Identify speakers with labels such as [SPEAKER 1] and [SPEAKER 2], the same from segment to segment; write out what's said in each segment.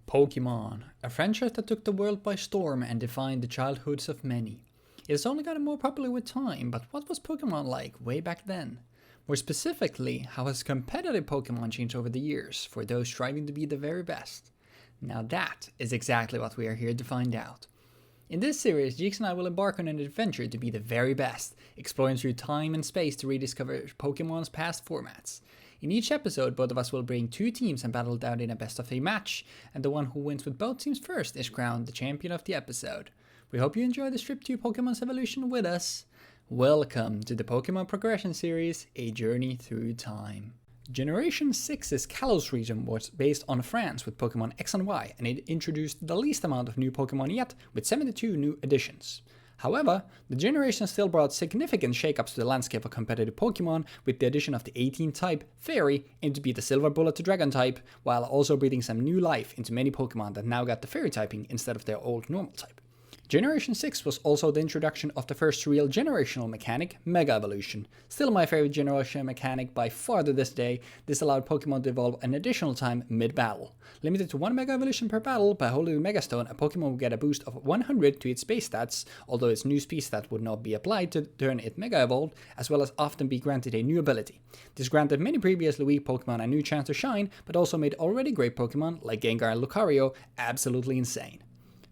[SPEAKER 1] Pokémon, a franchise that took the world by storm and defined the childhoods of many. It has only gotten more popular with time, but what was Pokémon like way back then? More specifically, how has competitive Pokémon changed over the years for those striving to be the very best? Now that is exactly what we are here to find out. In this series, Jeexx and I will embark on an adventure to be the very best, exploring through time and space to rediscover Pokémon's past formats. In each episode, both of us will bring two teams and battle it out in a best of 3 match, and the one who wins with both teams first is crowned the champion of the episode. We hope you enjoy this trip to Pokemon's evolution with us. Welcome to the Pokemon Progression Series, A Journey Through Time. Generation 6's Kalos region was based on France with Pokemon X and Y, and it introduced the least amount of new Pokemon yet, with 72 new additions. However, the generation still brought significant shakeups to the landscape of competitive Pokemon, with the addition of the 18-type Fairy in to be the Silver Bullet to Dragon type, while also breathing some new life into many Pokemon that now got the Fairy typing instead of their old normal type. Generation 6 was also the introduction of the first real generational mechanic, Mega Evolution. Still my favorite generational mechanic by far to this day. This allowed Pokemon to evolve an additional time mid-battle. Limited to 1 Mega Evolution per battle, by holding a Mega Stone, a Pokemon would get a boost of 100 to its base stats, although its new speed stat would not be applied to turn it Mega Evolved, as well as often be granted a new ability. This granted many previously weak Pokemon a new chance to shine, but also made already great Pokemon, like Gengar and Lucario, absolutely insane.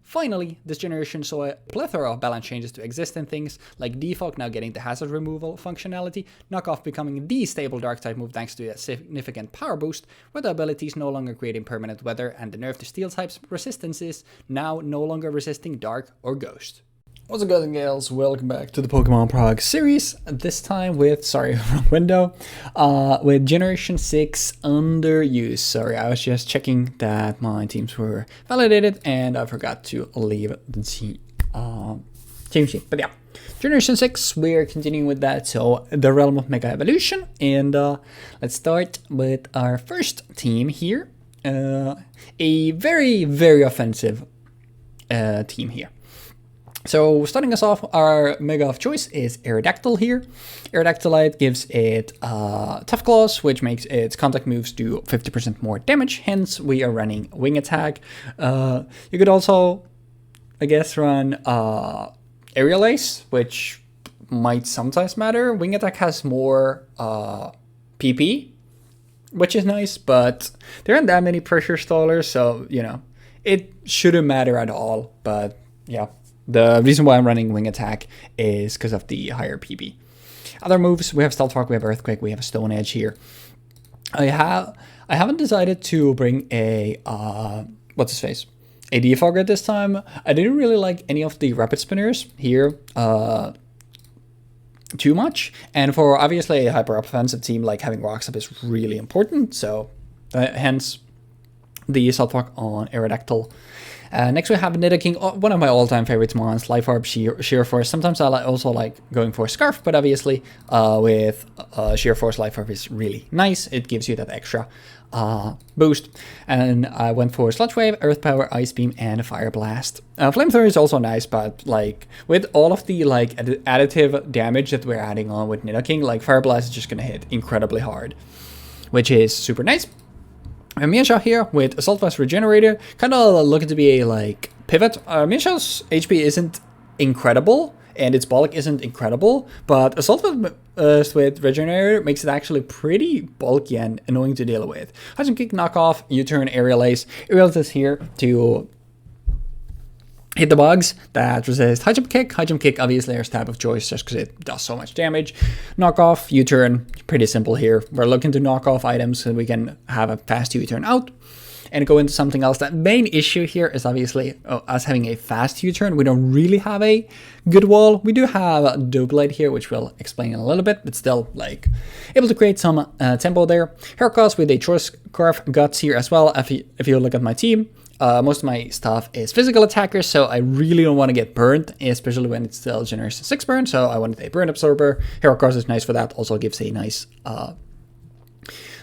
[SPEAKER 1] Finally, this generation saw a plethora of balance changes to existing things, like Default now getting the hazard removal functionality, Knockoff becoming the stable Dark-type move thanks to a significant power boost, weather abilities no longer creating permanent weather, and the nerf to Steel-type's resistances now no longer resisting Dark or Ghost. What's up guys and gals, welcome back to the Pokemon Prog series, this time with, wrong window, with Generation 6 under use. Sorry, I was just checking that my teams were validated and I forgot to leave the team sheet, but yeah. Generation 6, we're continuing with that, so the realm of Mega Evolution, and let's start with our first team here, a very, very offensive team here. So starting us off, our Mega of choice is Aerodactyl here. Aerodactylite gives it Tough Claws, which makes its contact moves do 50% more damage, hence we are running Wing Attack. You could also, I guess, run Aerial Ace, which might sometimes matter. Wing Attack has more PP, which is nice, but there aren't that many pressure stallers, so, you know, it shouldn't matter at all, but yeah. The reason why I'm running Wing Attack is because of the higher PB. Other moves, we have Stealth Rock, we have Earthquake, we have a Stone Edge here. I haven't decided to bring a, what's his face? A Defogger this time. I didn't really like any of the Rapid Spinners here too much. And for obviously a hyper offensive team, like having Rocks up is really important. So hence the Stealth Rock on Aerodactyl. Next we have Nidoking, one of my all-time favorites, Mons, Life Orb, Sheer Force. Sometimes I also like going for a Scarf, but obviously with Sheer Force, Life Orb is really nice. It gives you that extra boost. And I went for Sludge Wave, Earth Power, Ice Beam, and Fire Blast. Flamethrower is also nice, but like with all of the like additive damage that we're adding on with Nidoking, like Fire Blast is just gonna hit incredibly hard, which is super nice. Mienshao here with Assault Vest Regenerator, kind of looking to be a like pivot. Mienshao's HP isn't incredible and its bulk isn't incredible, but Assault Vest with Regenerator makes it actually pretty bulky and annoying to deal with. High Jump Kick, Knockoff, U-Turn, Aerial Ace. Aerial Ace is here to hit the bugs that resist High Jump Kick. High Jump Kick obviously our stab of choice just because it does so much damage. Knockoff, U-Turn, pretty simple here. We're looking to knock off items so we can have a fast U-Turn out and go into something else. That main issue here is obviously us having a fast U-Turn. We don't really have a good wall. We do have a Doublade here, which we'll explain in a little bit, but still like able to create some tempo there. Heracross with a Choice Scarf, Guts here as well. If you look at my team, most of my stuff is physical attackers, so I really don't want to get burnt, especially when it's still Generation 6 burn, so I wanted a Burn Absorber. Heracross is nice for that, also gives a nice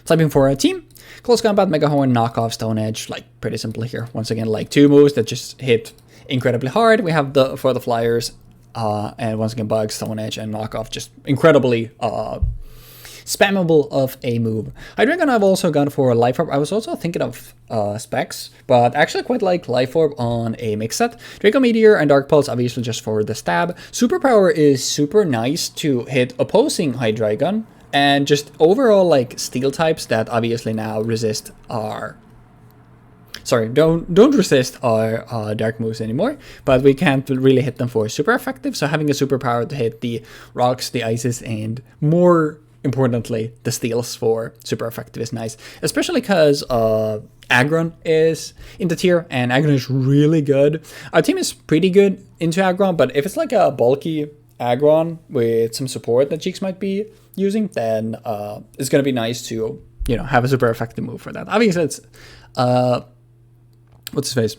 [SPEAKER 1] typing for a team. Close Combat, Mega Horn, Knockoff, Stone Edge, like pretty simple here. Once again, like 2 moves that just hit incredibly hard. We have for the Flyers, and once again Bug, Stone Edge, and Knockoff, just incredibly spammable of a move. Hydreigon I've also gone for Life Orb. I was also thinking of Specs, but actually quite like Life Orb on a mix set. Draco Meteor and Dark Pulse obviously just for the stab. Superpower is super nice to hit opposing Hydreigon, and just overall like steel types that obviously now resist our... Sorry, don't resist our dark moves anymore, but we can't really hit them for super effective, so having a superpower to hit the rocks, the ices, and more importantly, the steals for super effective is nice, especially because Aggron is in the tier, and Aggron is really good. Our team is pretty good into Aggron, but if it's like a bulky Aggron with some support that Jeexx might be using, then it's going to be nice to, you know, have a super effective move for that. Obviously, it's... what's his face?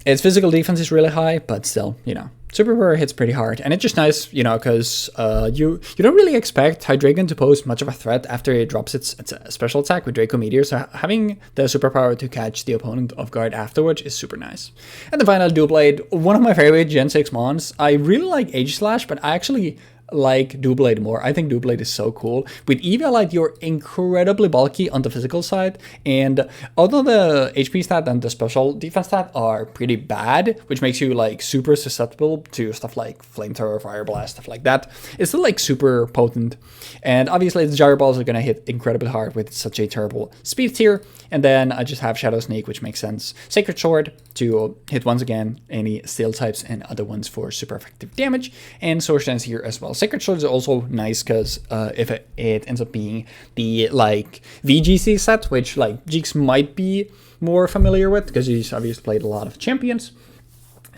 [SPEAKER 1] Its physical defense is really high, but still, you know, Superpower hits pretty hard, and it's just nice, you know, because you don't really expect Hydreigon to pose much of a threat after it drops its special attack with Draco Meteor, so having the Superpower to catch the opponent off guard afterwards is super nice. And the final Doublade, one of my favorite Gen 6 Mons. I really like Age Slash, but I actually like Doublade more. I think Doublade is so cool. With Eviolite, you're incredibly bulky on the physical side, and although the HP stat and the special defense stat are pretty bad, which makes you like super susceptible to stuff like Flamethrower, Fire Blast, stuff like that, it's still like super potent. And obviously the Gyro Balls are gonna hit incredibly hard with such a terrible speed tier. And then I just have Shadow Sneak, which makes sense. Sacred Sword to hit once again any steel types and other ones for super effective damage, and Sword Dance here as well. Sacred Sword is also nice because if it ends up being the like VGC set, which like Jeexx might be more familiar with because he's obviously played a lot of champions.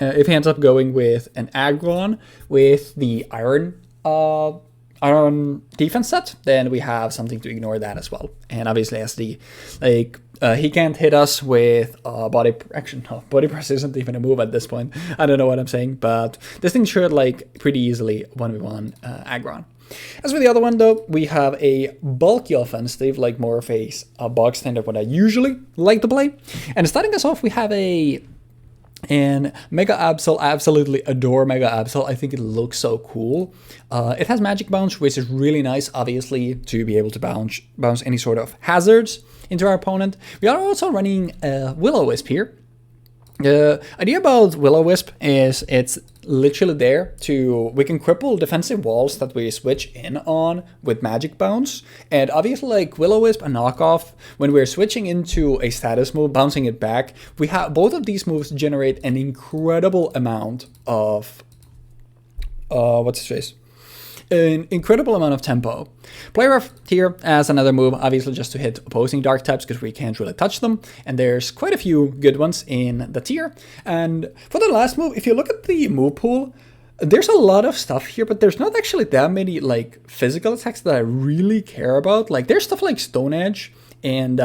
[SPEAKER 1] If he ends up going with an Aggron with the Iron defense set, then we have something to ignore that as well. And obviously as the like he can't hit us with body press isn't even a move at this point. I don't know what I'm saying, but this thing should like pretty easily 1v1 Aggron. As for the other one though, we have a bulky offensive, like more of a box standard what I usually like to play. And starting us off, we have and Mega Absol. I absolutely adore Mega Absol. I think it looks so cool. It has Magic Bounce, which is really nice, obviously, to be able to bounce any sort of hazards into our opponent. We are also running Will-O-Wisp here. The idea about Will-O-Wisp is it's literally there to, we can cripple defensive walls that we switch in on with Magic Bounce. And obviously like Will-O-Wisp and Knockoff, when we're switching into a status move, bouncing it back, we have both of these moves generate an incredible amount of, an incredible amount of tempo. Play Rough here as another move, obviously just to hit opposing dark types because we can't really touch them, and there's quite a few good ones in the tier. And for the last move, if you look at the move pool, there's a lot of stuff here, but there's not actually that many like physical attacks that I really care about. Like there's stuff like Stone Edge, and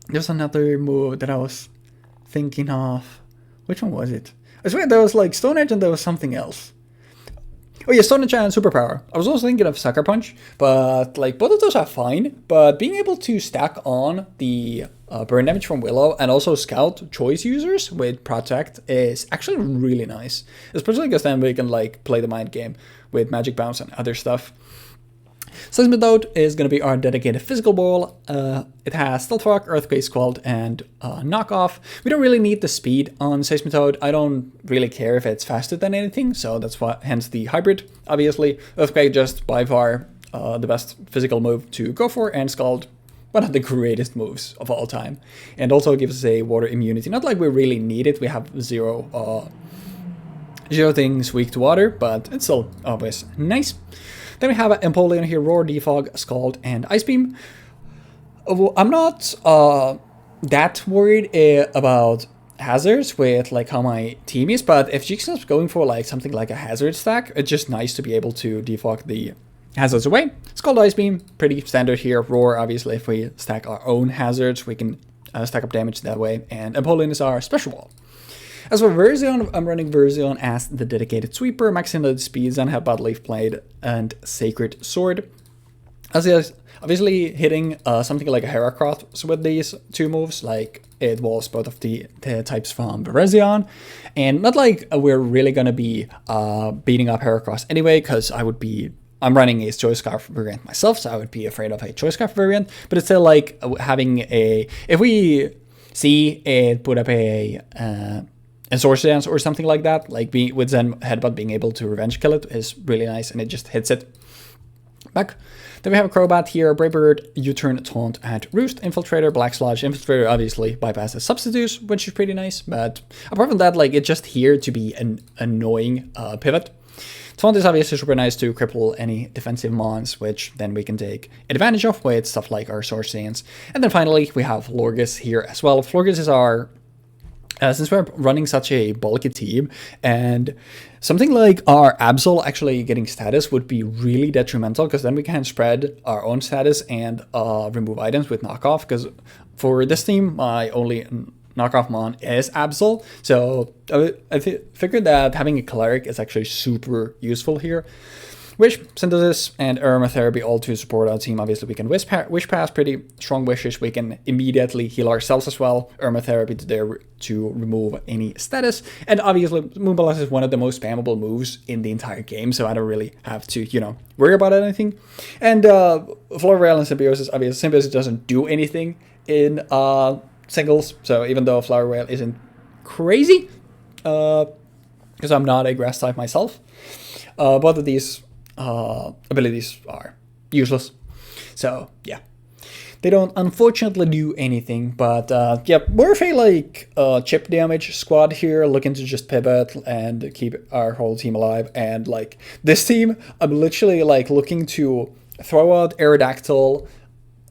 [SPEAKER 1] there's another move that I was thinking of. Which one was it? I swear there was like Stone Edge and there was something else. Oh yeah, Stone Edge and Superpower. I was also thinking of Sucker Punch, but like both of those are fine. But being able to stack on the burn damage from Willow and also scout choice users with Protect is actually really nice. Especially because then we can like play the mind game with Magic Bounce and other stuff. Seismitoad is going to be our dedicated physical ball. It has Stealth Rock, Earthquake, Squalled, and Knockoff. We don't really need the speed on Seismitoad. I don't really care if it's faster than anything, so that's why, hence the hybrid, obviously. Earthquake just by far the best physical move to go for, and Scald, one of the greatest moves of all time. And also gives us a water immunity. Not like we really need it, we have zero things weak to water, but it's still always nice. Then we have Empoleon here, Roar, Defog, Scald, and Ice Beam. I'm not that worried about hazards with like how my team is, but if Jeexx is going for like something like a hazard stack, it's just nice to be able to defog the hazards away. Scald, Ice Beam, pretty standard here. Roar, obviously, if we stack our own hazards, we can stack up damage that way. And Empoleon is our special wall. As for Verzion, I'm running Verzion as the dedicated sweeper, maxing the speeds and have Bud Leaf Blade and Sacred Sword. As is obviously hitting something like a Heracross with these two moves, like it was both of the types from Verzion, and not like we're really going to be beating up Heracross anyway, because I would be I'm running a Choice Scarf variant myself, so I would be afraid of a Choice Scarf variant. But it's still like having a, if we see it put up a Source Dance or something like that, like with Zen Headbutt being able to revenge kill it is really nice, and it just hits it back. Then we have a Crobat here, Braybird, U-Turn, Taunt, and Roost, Infiltrator, Black Sludge. Infiltrator obviously bypasses Substitutes, which is pretty nice, but apart from that, like, it's just here to be an annoying pivot. Taunt is obviously super nice to cripple any defensive Mons, which then we can take advantage of with stuff like our Source Dance. And then finally, we have Florges here as well. Florges is our, since we're running such a bulky team, and something like our Absol actually getting status would be really detrimental, because then we can spread our own status and remove items with knockoff, because for this team, my only knockoff Mon is Absol, so I figured that having a Cleric is actually super useful here. Wish, Synthesis, and Aromatherapy all to support our team. Obviously, we can Wish Pass, pretty strong wishes. We can immediately heal ourselves as well. Aromatherapy to remove any status. And obviously, Moonblast is one of the most spammable moves in the entire game, so I don't really have to, worry about anything. And Flower and Symbiosis, obviously, Symbiosis doesn't do anything in singles, so even though Flower Whale isn't crazy, because I'm not a grass type myself, both of these abilities are useless. So yeah, they don't unfortunately do anything. But yeah, we're a like chip damage squad here, looking to just pivot and keep our whole team alive. And like this team, I'm literally like looking to throw out Aerodactyl,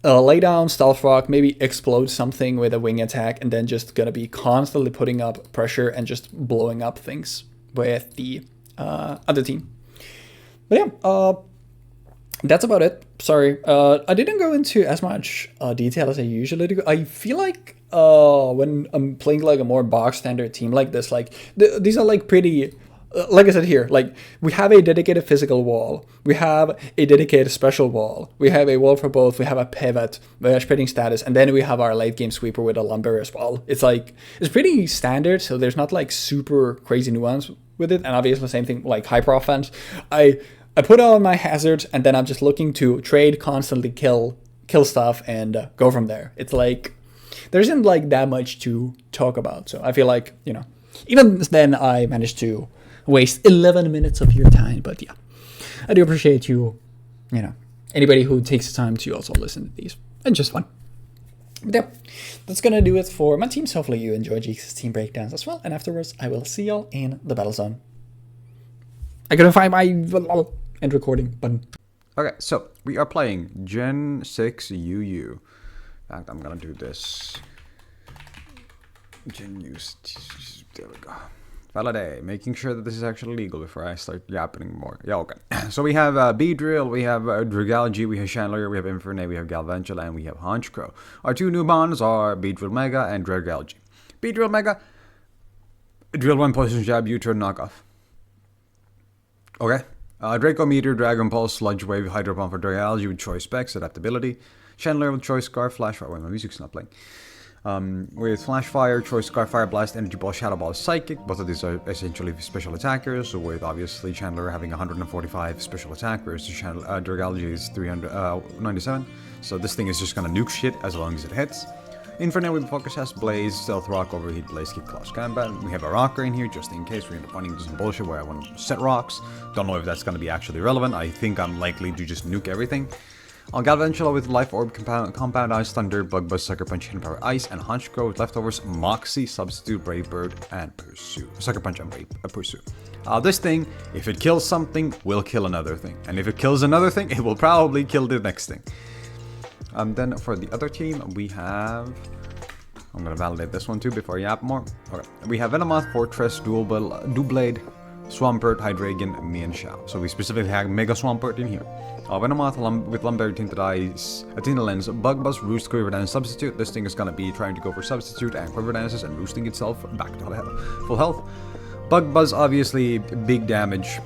[SPEAKER 1] lay down Stealth Rock, maybe explode something with a wing attack, and then just gonna be constantly putting up pressure and just blowing up things with the other team. But yeah, that's about it. Sorry, I didn't go into as much detail as I usually do. I feel like when I'm playing like a more box standard team like this, like these are like pretty, like I said here, like we have a dedicated physical wall, we have a dedicated special wall, we have a wall for both, we have a pivot, we have spreading status, and then we have our late game sweeper with a lumber as well. It's like, it's pretty standard, so there's not like super crazy nuance with it. And obviously same thing like hyper offense. I put on my hazards, and then I'm just looking to trade, constantly kill stuff, and go from there. It's like there isn't like that much to talk about. So I feel like, even then I managed to waste 11 minutes of your time. But yeah, I do appreciate you, anybody who takes the time to also listen to these. And just fun. But yeah, that's gonna do it for my teams. Hopefully you enjoy Jeexx's team breakdowns as well. And afterwards, I will see y'all in the battle zone. I couldn't find my end recording button.
[SPEAKER 2] Okay, so we are playing Gen 6 UU. In fact, I'm gonna do this. Gen use. There we go. Validate, making sure that this is actually legal before I start yapping more. Yeah, okay. So we have Beedrill, we have Dragalge, we have Chandelier, we have Infernape, we have Galvantula, and we have Honchkrow. Our two new Mons are Beedrill Mega and Dragalge. Beedrill Mega, Drill 1 Poison Jab, U-Turn Knockoff. Okay. Draco Meteor, Dragon Pulse, Sludge Wave, Hydro Pump for Dragalge with Choice Specs, Adaptability. Chandelier with Choice Scarf, Flash Fire. Wait, my music's not playing. With Flash Fire, Choice Scarf, Fire Blast, Energy Ball, Shadow Ball, Psychic. Both of these are essentially special attackers. So with obviously Chandelier having 145 special attack, whereas Dragalge is 397. So this thing is just gonna nuke shit as long as it hits. Infernape with Focus has Blaze, Stealth Rock, Overheat, Blaze Kick, Close Combat. We have a Rocker in here just in case we end up running into some bullshit where I want to set rocks. Don't know if that's going to be actually relevant. I think I'm likely to just nuke everything. On Galvantula with Life Orb, Compound Ice, Thunder, Bug Buzz, Sucker Punch, Hidden Power Ice, and Honchkrow with leftovers Moxie, Substitute, Brave Bird, and Pursue. Sucker Punch and Pursue. This thing, if it kills something, will kill another thing. And if it kills another thing, it will probably kill the next thing. Then for the other team, we have... I'm going to validate this one too before I yap more. Okay. We have Venomoth, Fortress, Doublade, Swampert, Hydreigon, Mienshao. So we specifically have Mega Swampert in here. Venomoth with Lumberry, Tinted Eyes, Tinted Lens, Bug Buzz, Roost, Quiver Dance, Substitute. This thing is going to be trying to go for Substitute and Quiver Dances and roosting itself back to full health. Bug Buzz, obviously, big damage.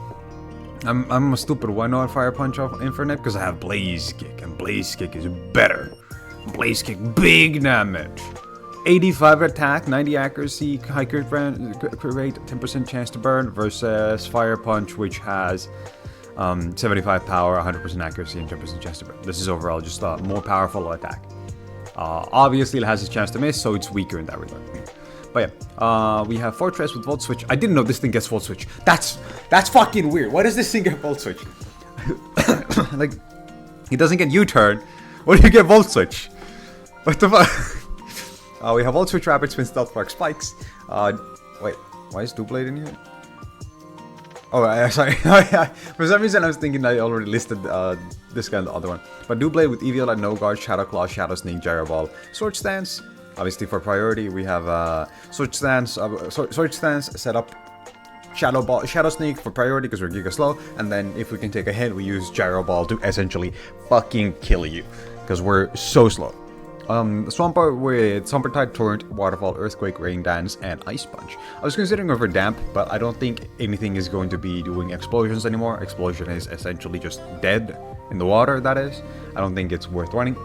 [SPEAKER 2] I'm stupid. Why not Fire Punch off Infernape? Because I have Blaze Kick, and Blaze Kick is better. Blaze Kick, big damage. 85 attack, 90 accuracy, high crit rate, 10% chance to burn, versus Fire Punch, which has 75 power, 100% accuracy, and 10% chance to burn. This is overall just a more powerful attack. Obviously, it has a chance to miss, so it's weaker in that regard. But yeah, we have Fortress with Volt Switch. I didn't know this thing gets Volt Switch. That's fucking weird. Why does this thing get Volt Switch? Like, it doesn't get U-turn. What do you get Volt Switch? What the fuck? We have Volt Switch, Rapid Spin, Stealth Spark, Spikes. Wait, why is Dupe Blade in here? Oh, sorry. For some reason, I was thinking I already listed this guy and the other one. But Dupe Blade with EVL, No Guard, Shadow Claw, Shadow Sneak, Gyro Ball, Sword Stance. Obviously, for priority, we have Sword Stance, set up Shadow Ball, Shadow Sneak for priority because we're Giga Slow. And then if we can take a hit, we use Gyro Ball to essentially fucking kill you because we're so slow. Swampert with Swampert Tide, Torrent, Waterfall, Earthquake, Rain Dance, and Ice Punch. I was considering over Damp, but I don't think anything is going to be doing explosions anymore. Explosion is essentially just dead in the water, that is. I don't think it's worth running.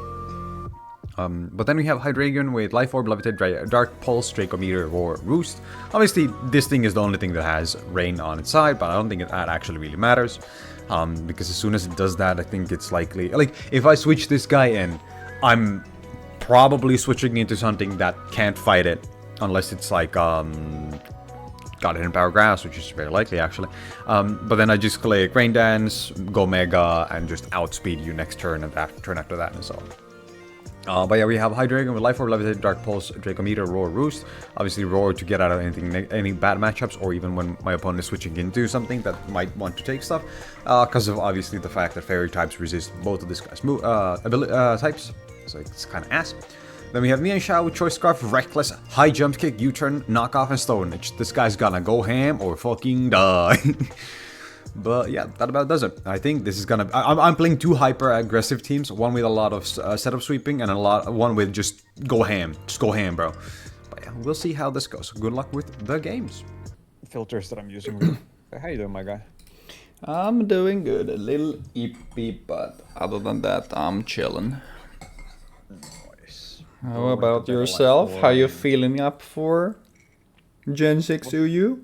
[SPEAKER 2] But then we have Hydreigon with Life Orb, Levitate, Dark Pulse, Dracometer, Roar, Roost. Obviously, this thing is the only thing that has Rain on its side, but I don't think that actually really matters. Because as soon as it does that, I think it's likely... Like, if I switch this guy in, I'm probably switching into something that can't fight it. Unless it's like, got Hidden Power Grass, which is very likely, actually. But then I just click Rain Dance, go Mega, and just outspeed you next turn, and that turn after that, and so on. But yeah, we have Hydreigon with Life Orb, Levitate, Dark Pulse, Dracometer, Roar, Roost. Obviously, Roar to get out of any bad matchups, or even when my opponent is switching into something that might want to take stuff. Because of obviously the fact that Fairy types resist both of this guy's types. So it's kind of ass. Then we have Mienshao with Choice Scarf, Reckless, High Jump Kick, U-Turn, Knockoff, and Stone Edge. This guy's gonna go ham or fucking die. But yeah, that about does it. I think this is gonna... I'm playing two hyper-aggressive teams. One with a lot of setup sweeping, and one with just go ham. Just go ham, bro. But yeah, we'll see how this goes. Good luck with the games. Filters that I'm using. How you doing, my guy?
[SPEAKER 1] I'm doing good. A little ippy, but other than that, I'm chilling.
[SPEAKER 2] Nice.
[SPEAKER 1] How about yourself? How you feeling up for Gen 6 UU?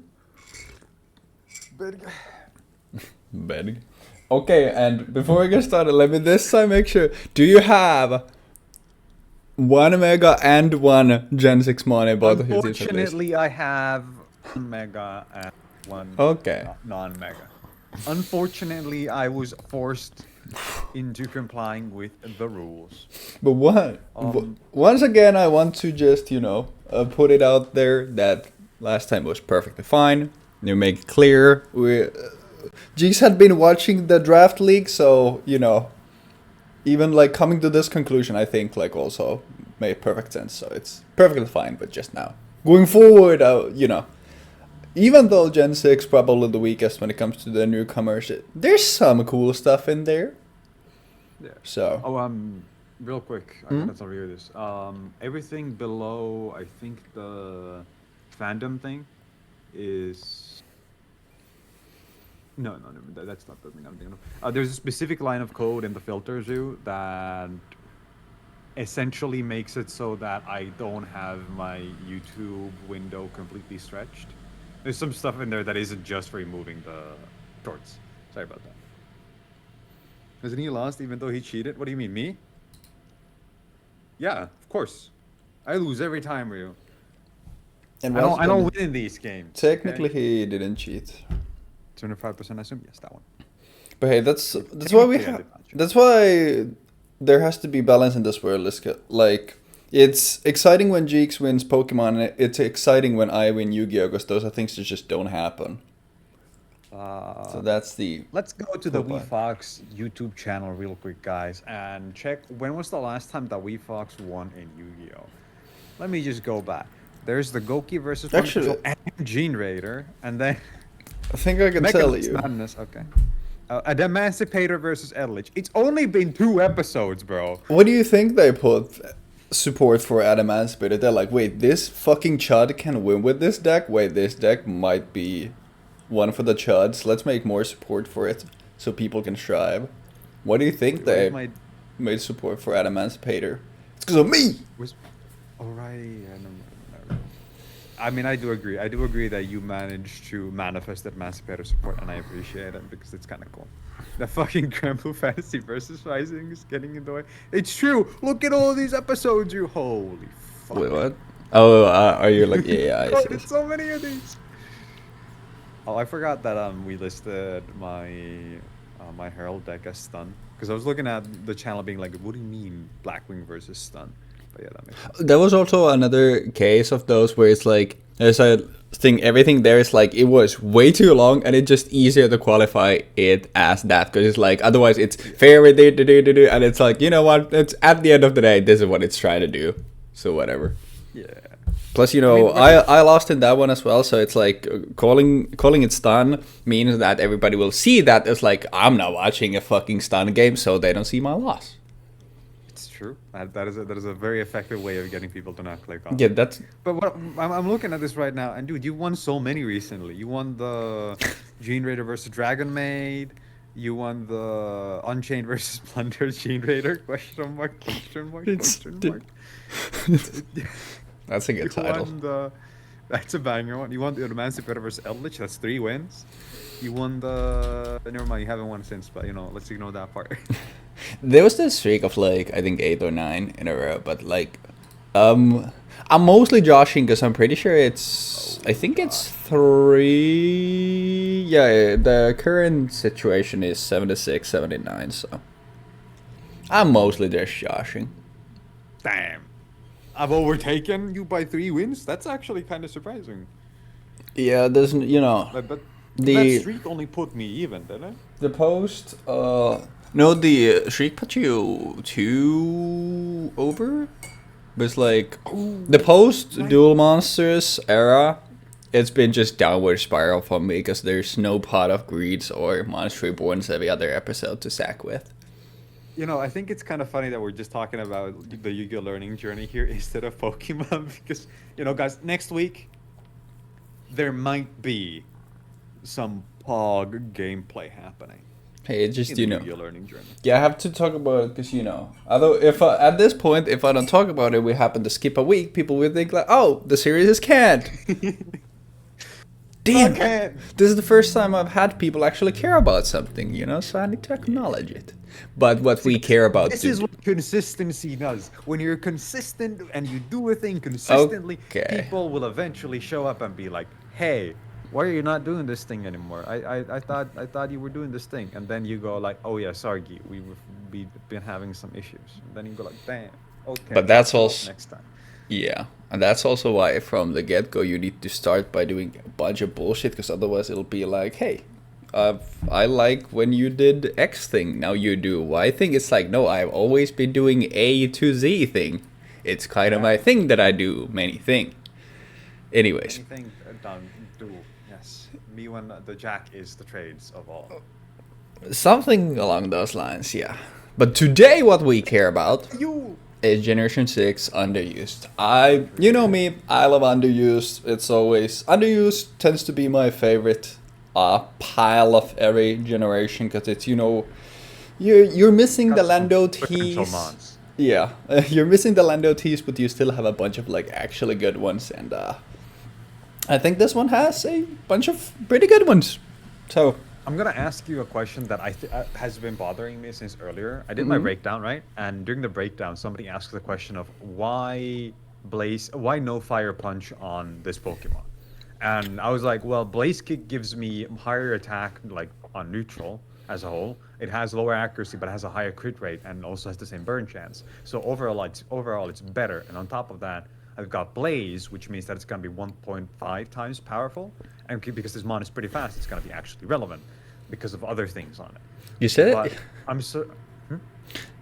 [SPEAKER 1] Big. Okay, and before we get started, let me this time make sure. Do you have 1 Mega and 1 Gen 6 money? Both
[SPEAKER 2] Unfortunately, I have 1 Mega and 1 non-Mega. Unfortunately, I was forced into complying with the rules.
[SPEAKER 1] But what? Once again, I want to just, put it out there that last time was perfectly fine. You make it clear. Jeexx had been watching the draft league, so, even like coming to this conclusion, I think like also made perfect sense. So it's perfectly fine, but just now. Going forward, even though Gen 6 probably the weakest when it comes to the newcomers, there's some cool stuff in there.
[SPEAKER 2] Yeah.
[SPEAKER 1] So.
[SPEAKER 2] Oh, real quick, I gotta tell you this. Everything below, I think the fandom thing is... No, that's not the thing I'm thinking of. There's a specific line of code in the filter zoo that essentially makes it so that I don't have my YouTube window completely stretched. There's some stuff in there that isn't just for removing the shorts. Sorry about that. Hasn't he lost even though he cheated? What do you mean, me? Yeah, of course. I lose every time, Ryu. And I don't win in these games.
[SPEAKER 1] Technically, he didn't cheat.
[SPEAKER 2] 25%, I assume. Yes, that one.
[SPEAKER 1] But hey, that's why that's why there has to be balance in this world. Like, it's exciting when Jeexx wins Pokemon. And it's exciting when I win Yu-Gi-Oh! Because those are things that just don't happen. So that's the...
[SPEAKER 2] Let's go to the Weebfox YouTube channel real quick, guys, and check when was the last time that Weebfox won in Yu-Gi-Oh! Let me just go back. There's the Goki versus Gene Raider, and then...
[SPEAKER 1] I think I can tell you.
[SPEAKER 2] Madness. Okay. Emancipator versus Edelich. It's only been 2 episodes, bro.
[SPEAKER 1] What do you think they put support for Emancipator? They're like, wait, this fucking chud can win with this deck? Wait, this deck might be one for the chuds. Let's make more support for it so people can strive. What do you think they made support for Emancipator? It's because of me!
[SPEAKER 2] Alright, I don't know. I mean, I do agree. I do agree that you managed to manifest that Emancipator support, and I appreciate it because it's kind of cool. The fucking Grandpa Fantasy versus Rising is getting in the way. It's true. Look at all these episodes. You holy fuck.
[SPEAKER 1] Wait, what? Oh, are you like? Yeah, I see.
[SPEAKER 2] There's so many of these. Oh, I forgot that we listed my my Herald deck as stun because I was looking at the channel being like, what do you mean Blackwing versus stun? But yeah, that makes sense.
[SPEAKER 1] There was also another case of those where it's like there's a thing. Everything there is like it was way too long, and it's just easier to qualify it as that because it's like otherwise it's fair and it's like you know what? It's at the end of the day, this is what it's trying to do. So whatever.
[SPEAKER 2] Yeah.
[SPEAKER 1] Plus, you know, I lost in that one as well, so it's like calling it stun means that everybody will see that as like I'm not watching a fucking stun game, so they don't see my loss.
[SPEAKER 2] It's true. That is a very effective way of getting people to not click on.
[SPEAKER 1] Yeah, that's.
[SPEAKER 2] But what I'm looking at this right now, and dude, you won so many recently. You won the Gene Raider versus Dragon Maid. You won the Unchained versus Plunder Gene Raider? Question mark? Question mark? Question mark?
[SPEAKER 1] That's a good title.
[SPEAKER 2] That's a banger one. You won the Emancipator versus Eldritch. That's 3 wins. You won the. Never mind. You haven't won since, but you know, let's ignore that part.
[SPEAKER 1] There was this streak of like I think 8 or 9 in a row, but like, I'm mostly joshing because I'm pretty sure it's. I think it's 3. Yeah, the current situation is 76, 79. So I'm mostly just joshing.
[SPEAKER 2] Damn. I've overtaken you by 3 wins. That's actually kind of surprising.
[SPEAKER 1] Yeah, there's
[SPEAKER 2] But that streak only put me even, didn't it?
[SPEAKER 1] The post. No, the streak put you 2 over. But it's like the post dual monsters era. It's been just downward spiral for me because there's no pot of greeds or monster reborns every other episode to sack with.
[SPEAKER 2] You know, I think it's kind of funny that we're just talking about the Yu-Gi-Oh learning journey here instead of Pokemon because, you know, guys, next week there might be some Pog gameplay happening.
[SPEAKER 1] Hey, it's just,
[SPEAKER 2] Yu-Gi-Oh learning journey.
[SPEAKER 1] Yeah, I have to talk about it because, although if at this point, if I don't talk about it, we happen to skip a week, people will think like, oh, the series is canned. Damn, this is the first time I've had people actually care about something, so I need to acknowledge it. But what we care about...
[SPEAKER 2] This is what consistency does. When you're consistent and you do a thing consistently, people will eventually show up and be like, hey, why are you not doing this thing anymore? I thought you were doing this thing. And then you go like, oh yeah, sorry, we've been having some issues. And then you go like, damn, okay.
[SPEAKER 1] But that's also...
[SPEAKER 2] next time.
[SPEAKER 1] Yeah, and that's also why from the get-go you need to start by doing a bunch of bullshit, because otherwise it'll be like, hey, I like when you did X thing, now you do Y thing. It's like, no, I've always been doing A to Z thing. It's kind of my thing that I do many things. Anyways.
[SPEAKER 2] Anything done, do, yes. Me when the Jack is the trades of all.
[SPEAKER 1] Something along those lines, yeah. But today what we care about... is Generation 6 underused. You know me, I love underused. It's always underused tends to be my favorite pile of every generation because it's you're missing the Lando tease. Yeah, you're missing the Lando tease, but you still have a bunch of like actually good ones, and I think this one has a bunch of pretty good ones. So.
[SPEAKER 2] I'm gonna ask you a question that has been bothering me since earlier. I did my breakdown, right? And during the breakdown, somebody asked the question of why no Fire Punch on this Pokemon? And I was like, well, Blaze Kick gives me higher attack, like on neutral as a whole. It has lower accuracy, but has a higher crit rate and also has the same burn chance. So overall, it's better. And on top of that, I've got Blaze, which means that it's gonna be 1.5 times powerful. And because this mon is pretty fast, it's gonna be actually relevant because of other things on it.
[SPEAKER 1] You said
[SPEAKER 2] but
[SPEAKER 1] it.
[SPEAKER 2] I'm so.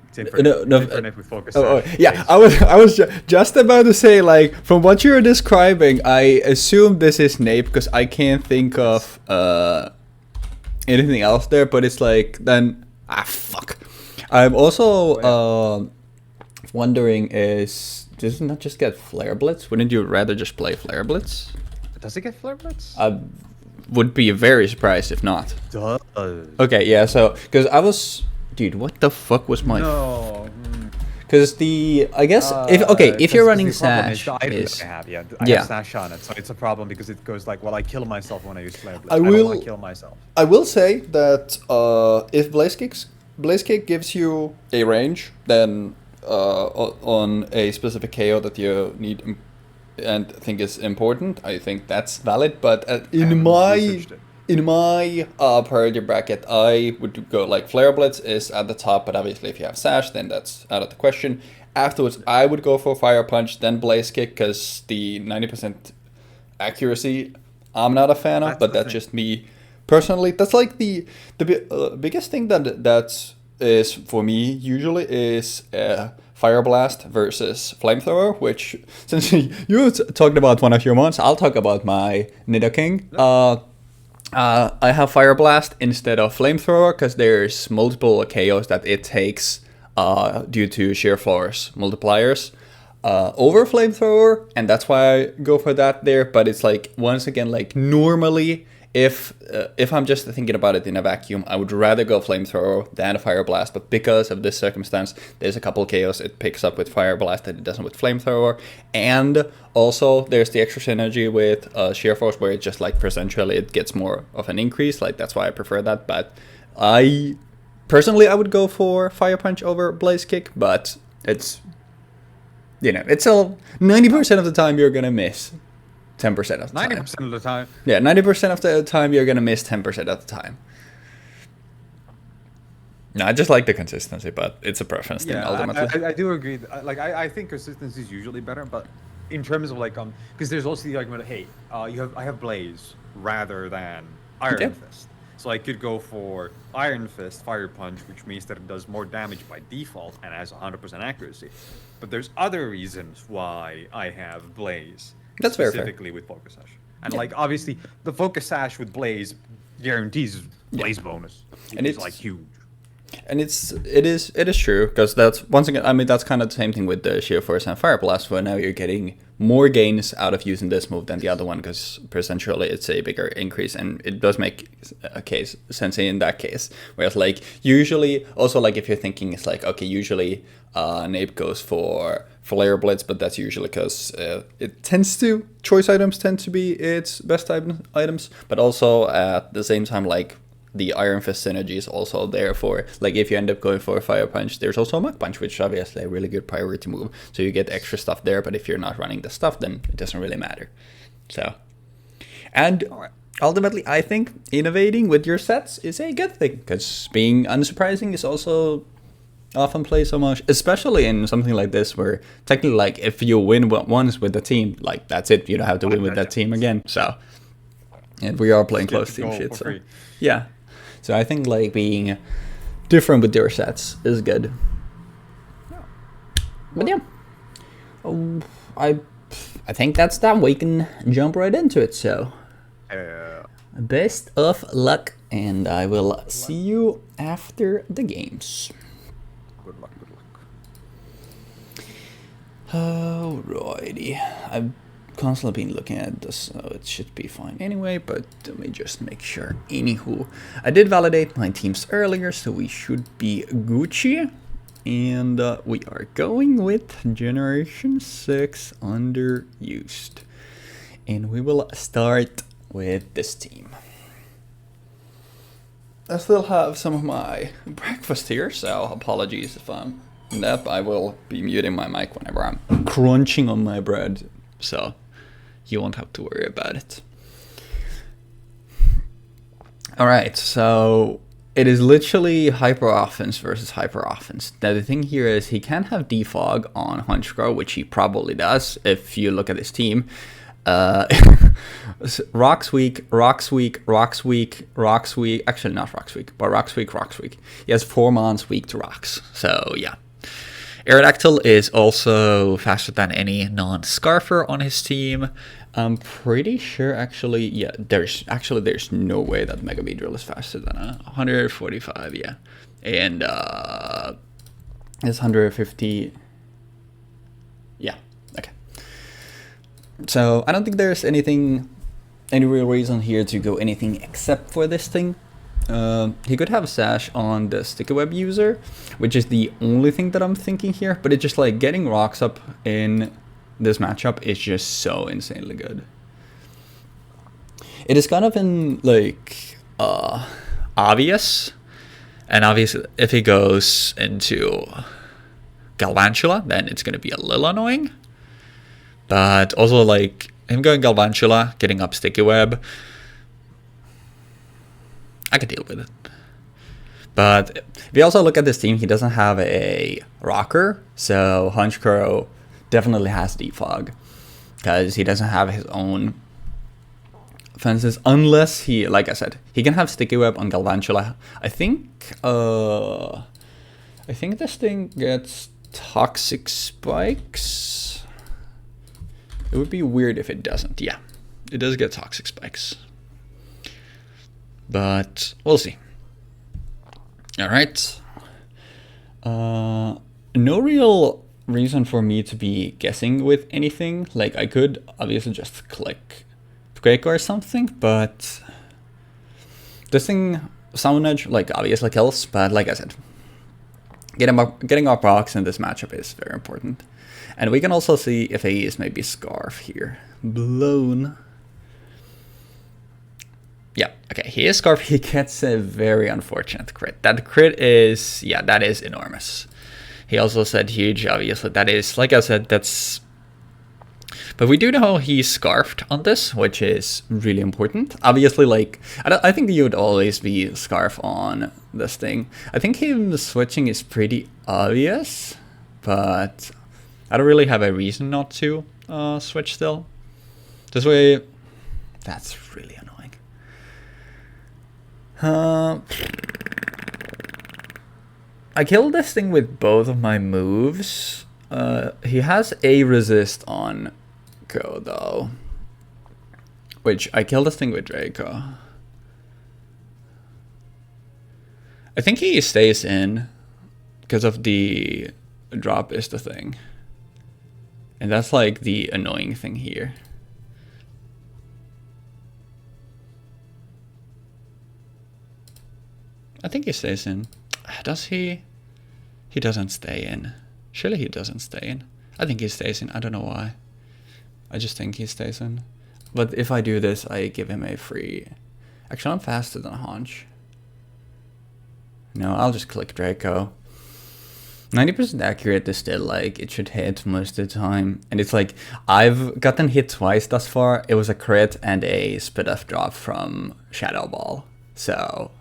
[SPEAKER 2] It's
[SPEAKER 1] infinite.
[SPEAKER 2] We focus.
[SPEAKER 1] Yeah, I was just about to say, like, from what you're describing, I assume this is Nape because I can't think of anything else there. But it's like then fuck. I'm also wondering does it not just get Flare Blitz? Wouldn't you rather just play Flare Blitz?
[SPEAKER 2] Does it get Flare Blitz?
[SPEAKER 1] I would be very surprised if not.
[SPEAKER 2] Does.
[SPEAKER 1] Okay, yeah, so, because I was... Dude, what the fuck was my...
[SPEAKER 2] No.
[SPEAKER 1] Because I guess if you're running
[SPEAKER 3] the problem is
[SPEAKER 1] Sash,
[SPEAKER 3] the item
[SPEAKER 1] is
[SPEAKER 3] that I have, I have Sash on it, so it's a problem because it goes like, well, I kill myself when I use Flare Blitz. I don't want to kill myself.
[SPEAKER 4] I will say that if Blaze Kick gives you a range, then on a specific KO that you need and think is important, I think that's valid. But in my priority bracket, I would go like Flare Blitz is at the top, but obviously if you have Sash, then that's out of the question. Afterwards, I would go for Fire Punch, then Blaze Kick, because the 90% accuracy I'm not a fan of, but that's just me personally. That's like the biggest thing that is for me usually is Fire Blast versus Flamethrower, which, since you talked about one of your Mons, I'll talk about my Nidoking. I have Fire Blast instead of Flamethrower because there's multiple KOs that it takes due to sheer force multipliers over Flamethrower, and that's why I go for that there. But it's like, once again, like normally if I'm just thinking about it in a vacuum, I would rather go Flamethrower than a Fire Blast, but because of this circumstance, there's a couple KOs it picks up with Fire Blast that it doesn't with Flamethrower, and also there's the extra synergy with Sheer Force where it just like percentually it gets more of an increase, like that's why I prefer that. But I would go for Fire Punch over Blaze Kick, but it's, it's all 90% of the time you're gonna miss 10% of the time.
[SPEAKER 3] 90% of the time.
[SPEAKER 1] Yeah, 90% of the time you're gonna miss 10% of the time. No, I just like the consistency, but it's a preference thing ultimately.
[SPEAKER 3] I do agree. I think consistency is usually better, but in terms of like because there's also the argument of, hey, I have Blaze rather than Iron Fist, so I could go for Iron Fist, Fire Punch, which means that it does more damage by default and has 100% accuracy. But there's other reasons why I have Blaze.
[SPEAKER 1] That's
[SPEAKER 3] specifically with Focus Sash. And like obviously the Focus Sash with Blaze guarantees Blaze bonus. And it's like huge.
[SPEAKER 1] And it is true, because that's, once again, I mean, that's kind of the same thing with the Sheer Force and Fire Blast, where now you're getting more gains out of using this move than the other one, because percentually it's a bigger increase, and it does make a case sense in that case. Whereas like usually, also like if you're thinking it's like, okay, usually Nape goes for Flare Blitz, but that's usually because choice items tend to be its best items, but also at the same time, like the Iron Fist synergy is also there for, like, if you end up going for a Fire Punch, there's also a Mach Punch, which is obviously a really good priority move, so you get extra stuff there, but if you're not running the stuff, then it doesn't really matter. So, and ultimately, I think innovating with your sets is a good thing, because being unsurprising is also often played so much, especially in something like this, where technically, like, if you win once with the team, like, that's it, you don't have to win with that team again, so, and we are playing close team shit, so, yeah. So I think like being different with your sets is good. But yeah, I think that's that. We can jump right into it. So best of luck, and I will see you after the games.
[SPEAKER 3] Good luck.
[SPEAKER 1] Alrighty, I've constantly been looking at this, so it should be fine anyway, but let me just make sure. Anywho, I did validate my teams earlier, so we should be Gucci, and we are going with Generation 6 underused, and we will start with this team. I still have some of my breakfast here, so apologies if I'm deaf. I will be muting my mic whenever I'm crunching on my bread, so you won't have to worry about it. Alright, so it is literally hyper offense versus hyper offense. Now the thing here is he can have defog on Honchkrow, which he probably does if you look at his team. Rocks weak, actually not Rocks weak, but Rocks weak. He has 4 Mons weak to rocks, so yeah. Aerodactyl is also faster than any non-Scarfer on his team. I'm pretty sure actually, yeah, there's no way that Mega Beedrill is faster than 145, yeah. And it's 150, yeah, okay. So I don't think there's any real reason here to go anything except for this thing.
[SPEAKER 5] He could have Sash on the sticky web user, which is the only thing that I'm thinking here. But it's just like getting rocks up in this matchup is just so insanely good. It is kind of in like obvious, and obviously if he goes into Galvantula, then it's gonna be a little annoying. But also like him going Galvantula, getting up sticky web, I could deal with it. But if you also look at this team, he doesn't have a rocker, so Honchkrow definitely has defog because he doesn't have his own fences unless he, like I said, he can have sticky web on Galvantula. I think this thing gets toxic spikes. It would be weird if it doesn't. Yeah, it does get toxic spikes, but we'll see. All right. No real reason for me to be guessing with anything. Like I could obviously just click Quake or something, but this thing, Sound Edge, like obviously kills, but like I said, getting our procs in this matchup is very important. And we can also see if he is maybe Scarf here. Blown. Yeah, okay, he is Scarf. He gets a very unfortunate crit. That crit is, yeah, that is enormous. He also said huge, obviously. That is, like I said, that's... But we do know he's Scarfed on this, which is really important. Obviously, like, I think you would always be Scarf on this thing. I think him switching is pretty obvious, but I don't really have a reason not to switch still. This way, that's really annoying. I killed this thing with both of my moves. He has a resist on Go though, which I killed this thing with Draco. I think he stays in because of the drop is the thing, and that's like the annoying thing here. I think he stays in. Does he? He doesn't stay in. Surely he doesn't stay in. I think he stays in. I don't know why. I just think he stays in. But if I do this, I give him a free... Actually, I'm faster than Haunch. No, I'll just click Draco. 90% accurate is still like, it should hit most of the time. And it's like, I've gotten hit twice thus far. It was a crit and a spit F drop from Shadow Ball. So...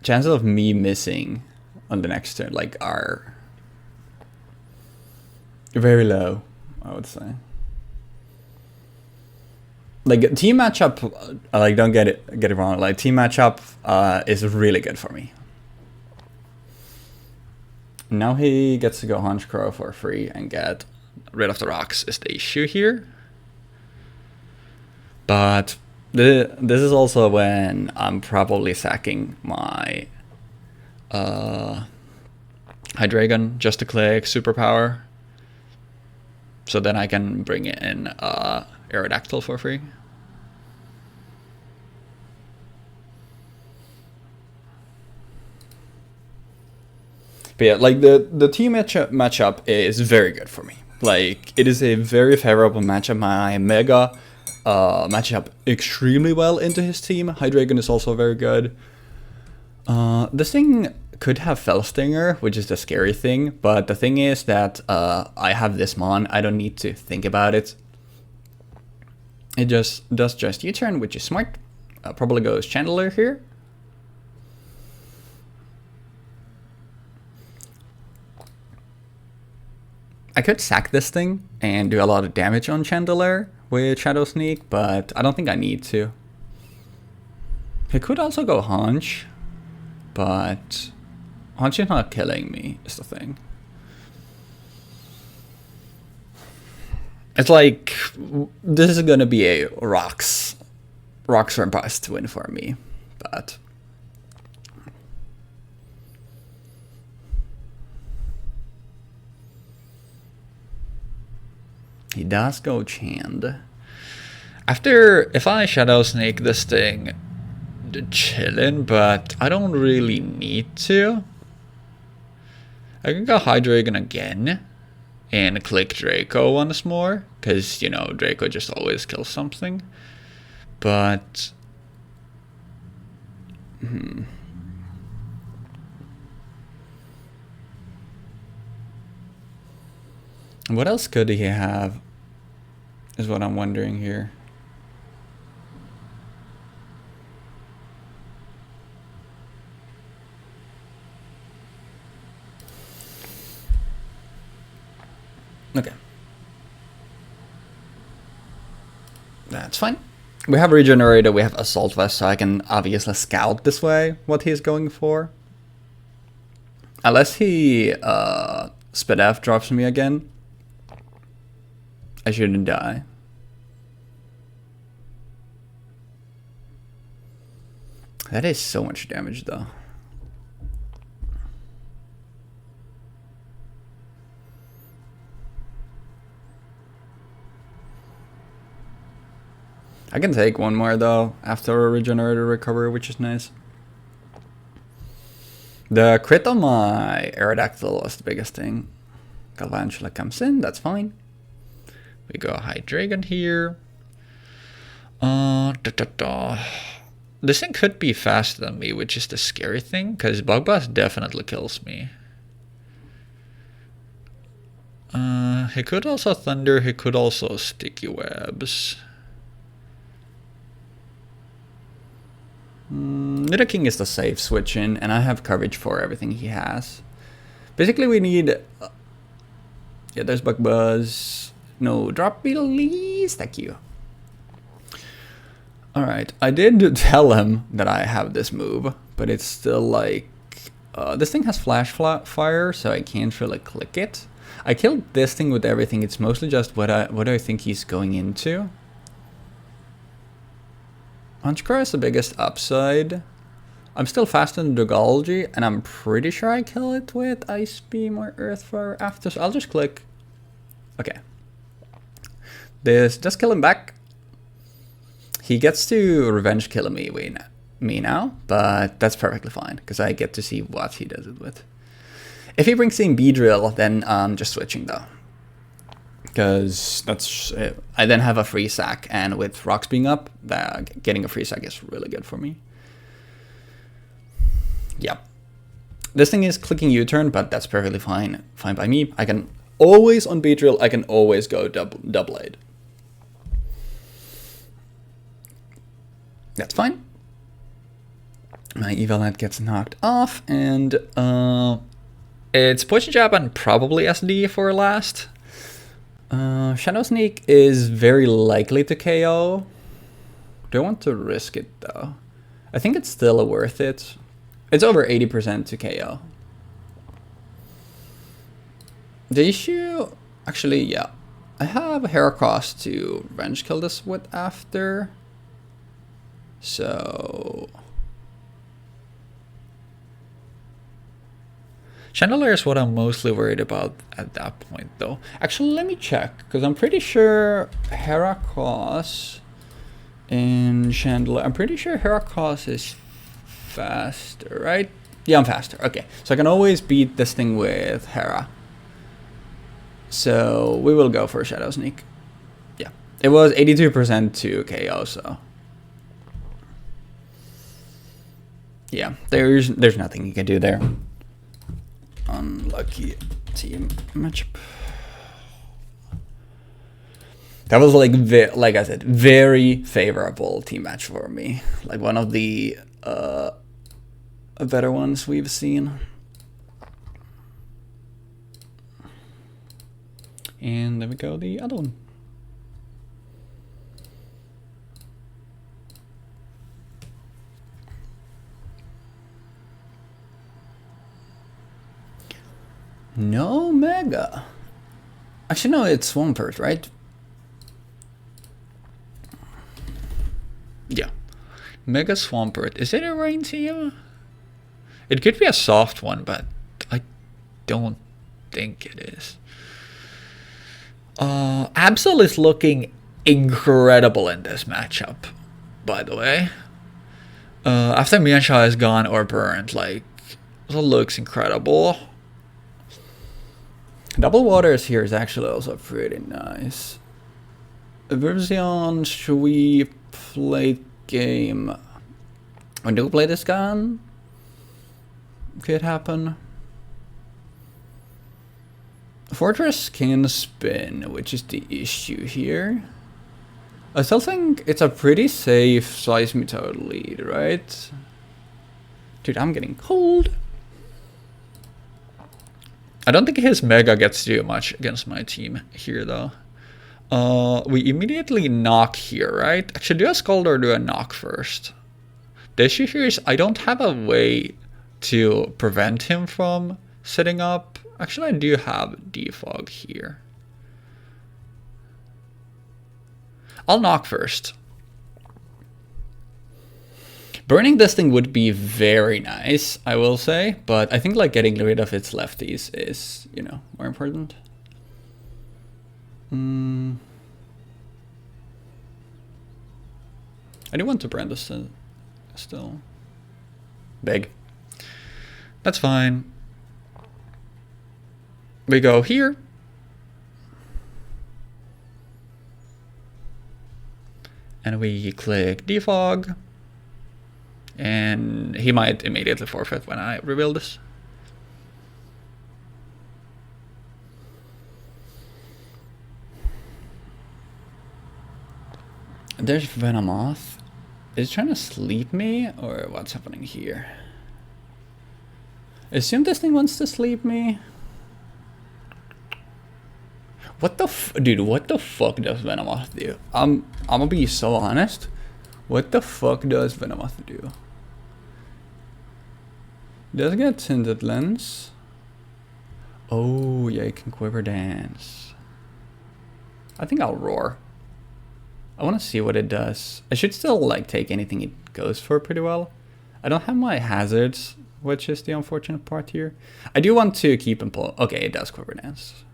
[SPEAKER 5] chances of me missing on the next turn like are very low, I would say. Like team matchup, like don't get it wrong. Like team matchup is really good for me. Now he gets to go Honchkrow for free and get rid of the rocks is the issue here. But this is also when I'm probably sacking my Hydreigon just to click Superpower. So then I can bring in Aerodactyl for free. But yeah, like the team matchup is very good for me. Like it is a very favorable matchup. My Mega matchup extremely well into his team. Hydreigon is also very good. This thing could have Fellstinger, which is the scary thing, but the thing is that I have this Mon. I don't need to think about it. It just does just U-turn, which is smart. Probably goes Chandler here. I could sack this thing and do a lot of damage on Chandelier with Shadow Sneak, but I don't think I need to. He could also go Haunch, but Haunch is not killing me, is the thing. It's like, this is gonna be a rocks or bust win for me, but... He does go Chand. After, if I Shadow Snake this thing, chilling, but I don't really need to. I can go High Dragon again and click Draco once more, because, you know, Draco just always kills something. But... What else could he have, is what I'm wondering here. Okay. That's fine. We have Regenerator, we have Assault Vest, so I can obviously scout this way what he's going for. Unless he Spit F drops me again, I shouldn't die. That is so much damage though. I can take one more though after a Regenerator recovery, which is nice. The crit on my Aerodactyl was the biggest thing. Galvantula comes in, that's fine. We go High Dragon here. This thing could be faster than me, which is the scary thing, because Bug Blast definitely kills me. He could also Thunder, he could also Sticky Webs. Nidoking is the safe switch in, and I have coverage for everything he has. Basically, we need... yeah, there's Bug Buzz. No, drop beetle, please. Thank you. Alright, I did tell him that I have this move, but it's still like... this thing has Flash Fire, so I can't really click it. I killed this thing with everything. It's mostly just what I think he's going into. Honchkrow is the biggest upside. I'm still fast in Dragology, and I'm pretty sure I kill it with Ice Beam or Earth Fire after, so I'll just click. Okay. This does kill him back. He gets to revenge kill me now, but that's perfectly fine, because I get to see what he does it with. If he brings in Beedrill, then I'm just switching though. Because that's I then have a free sack, and with rocks being up, getting a free sack is really good for me. Yeah, this thing is clicking U-turn, but that's perfectly fine by me. I can always on Beedrill, I can always go double aid. That's fine. My Evilant gets knocked off, and it's Poison Jab and probably SD for last. Shadow Sneak is very likely to KO. Do I want to risk it though? I think it's still worth it. It's over 80% to KO. The issue, actually, yeah. I have Heracross to revenge kill this with after. So... Chandelier is what I'm mostly worried about at that point, though. Actually, let me check, because I'm pretty sure Heracross and Chandelier... I'm pretty sure Heracross is faster, right? Yeah, I'm faster. Okay, so I can always beat this thing with Hera. So we will go for Shadow Sneak. Yeah, it was 82% to KO, so... yeah, there's nothing you can do there. Unlucky team matchup. That was like I said, very favorable team match for me. Like one of the better ones we've seen. And there we go, the other one. No Mega. Actually, no, it's Swampert, right? Yeah. Mega Swampert. Is it a rain to you? It could be a soft one, but I don't think it is. Absol is looking incredible in this matchup, by the way. After Miansha is gone or burned, like, it looks incredible. Double waters here is actually also pretty nice. Version, should we play game? When do we play this gun? Could happen. Fortress can spin, which is the issue here. I still think it's a pretty safe Seismitoad lead, right? Dude, I'm getting cold. I don't think his Mega gets to do much against my team here, though. We immediately knock here, right? Actually, do a Scald or do a knock first? The issue here is I don't have a way to prevent him from setting up. Actually, I do have defog here. I'll knock first. Burning this thing would be very nice, I will say, but I think like getting rid of its lefties is, you know, more important. I do want to burn this still. Big. That's fine. We go here. And we click defog. And he might immediately forfeit when I reveal this. There's Venomoth. Is he trying to sleep me or what's happening here? I assume this thing wants to sleep me. What the dude, what the fuck does Venomoth do? I'm gonna be so honest. What the fuck does Venomoth do? Does it get tinted lens? Oh yeah, it can quiver dance. I think I'll roar. I want to see what it does. I should still like take anything it goes for pretty well. I don't have my hazards, which is the unfortunate part here. I do want to keep him pull. Okay, it does quiver dance.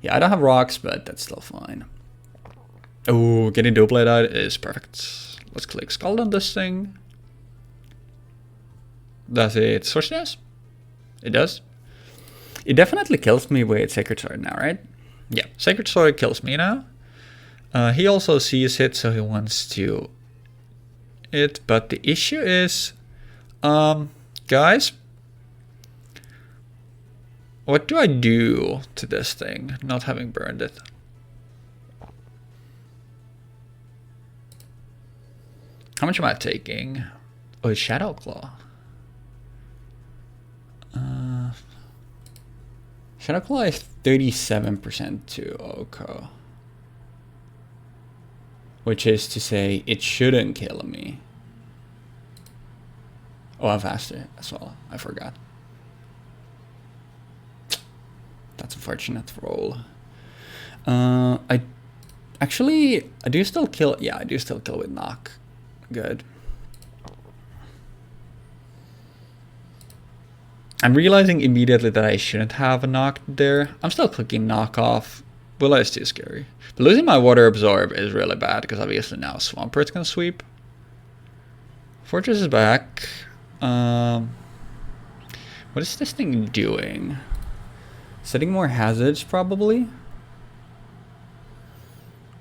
[SPEAKER 5] Yeah, I don't have rocks, but that's still fine. Oh, getting dupe out is perfect. Let's click Scald on this thing. Does it switch this? It does. It definitely kills me with Sacred Sword now, right? Yeah, Sacred Sword kills me now. He also sees it, so he wants to it. But the issue is, guys, what do I do to this thing, not having burned it? How much am I taking? Oh, it's Shadow Claw. Shadow Claw is 37% to Oko. Which is to say, it shouldn't kill me. Oh, I'm faster as well. I forgot. That's a fortunate roll. I do still kill. Yeah, I do still kill with knock. Good. I'm realizing immediately that I shouldn't have a knock there. I'm still clicking knock off. Willow is too scary. But losing my water absorb is really bad because obviously now Swampert can sweep. Fortress is back. What is this thing doing? Setting more hazards probably.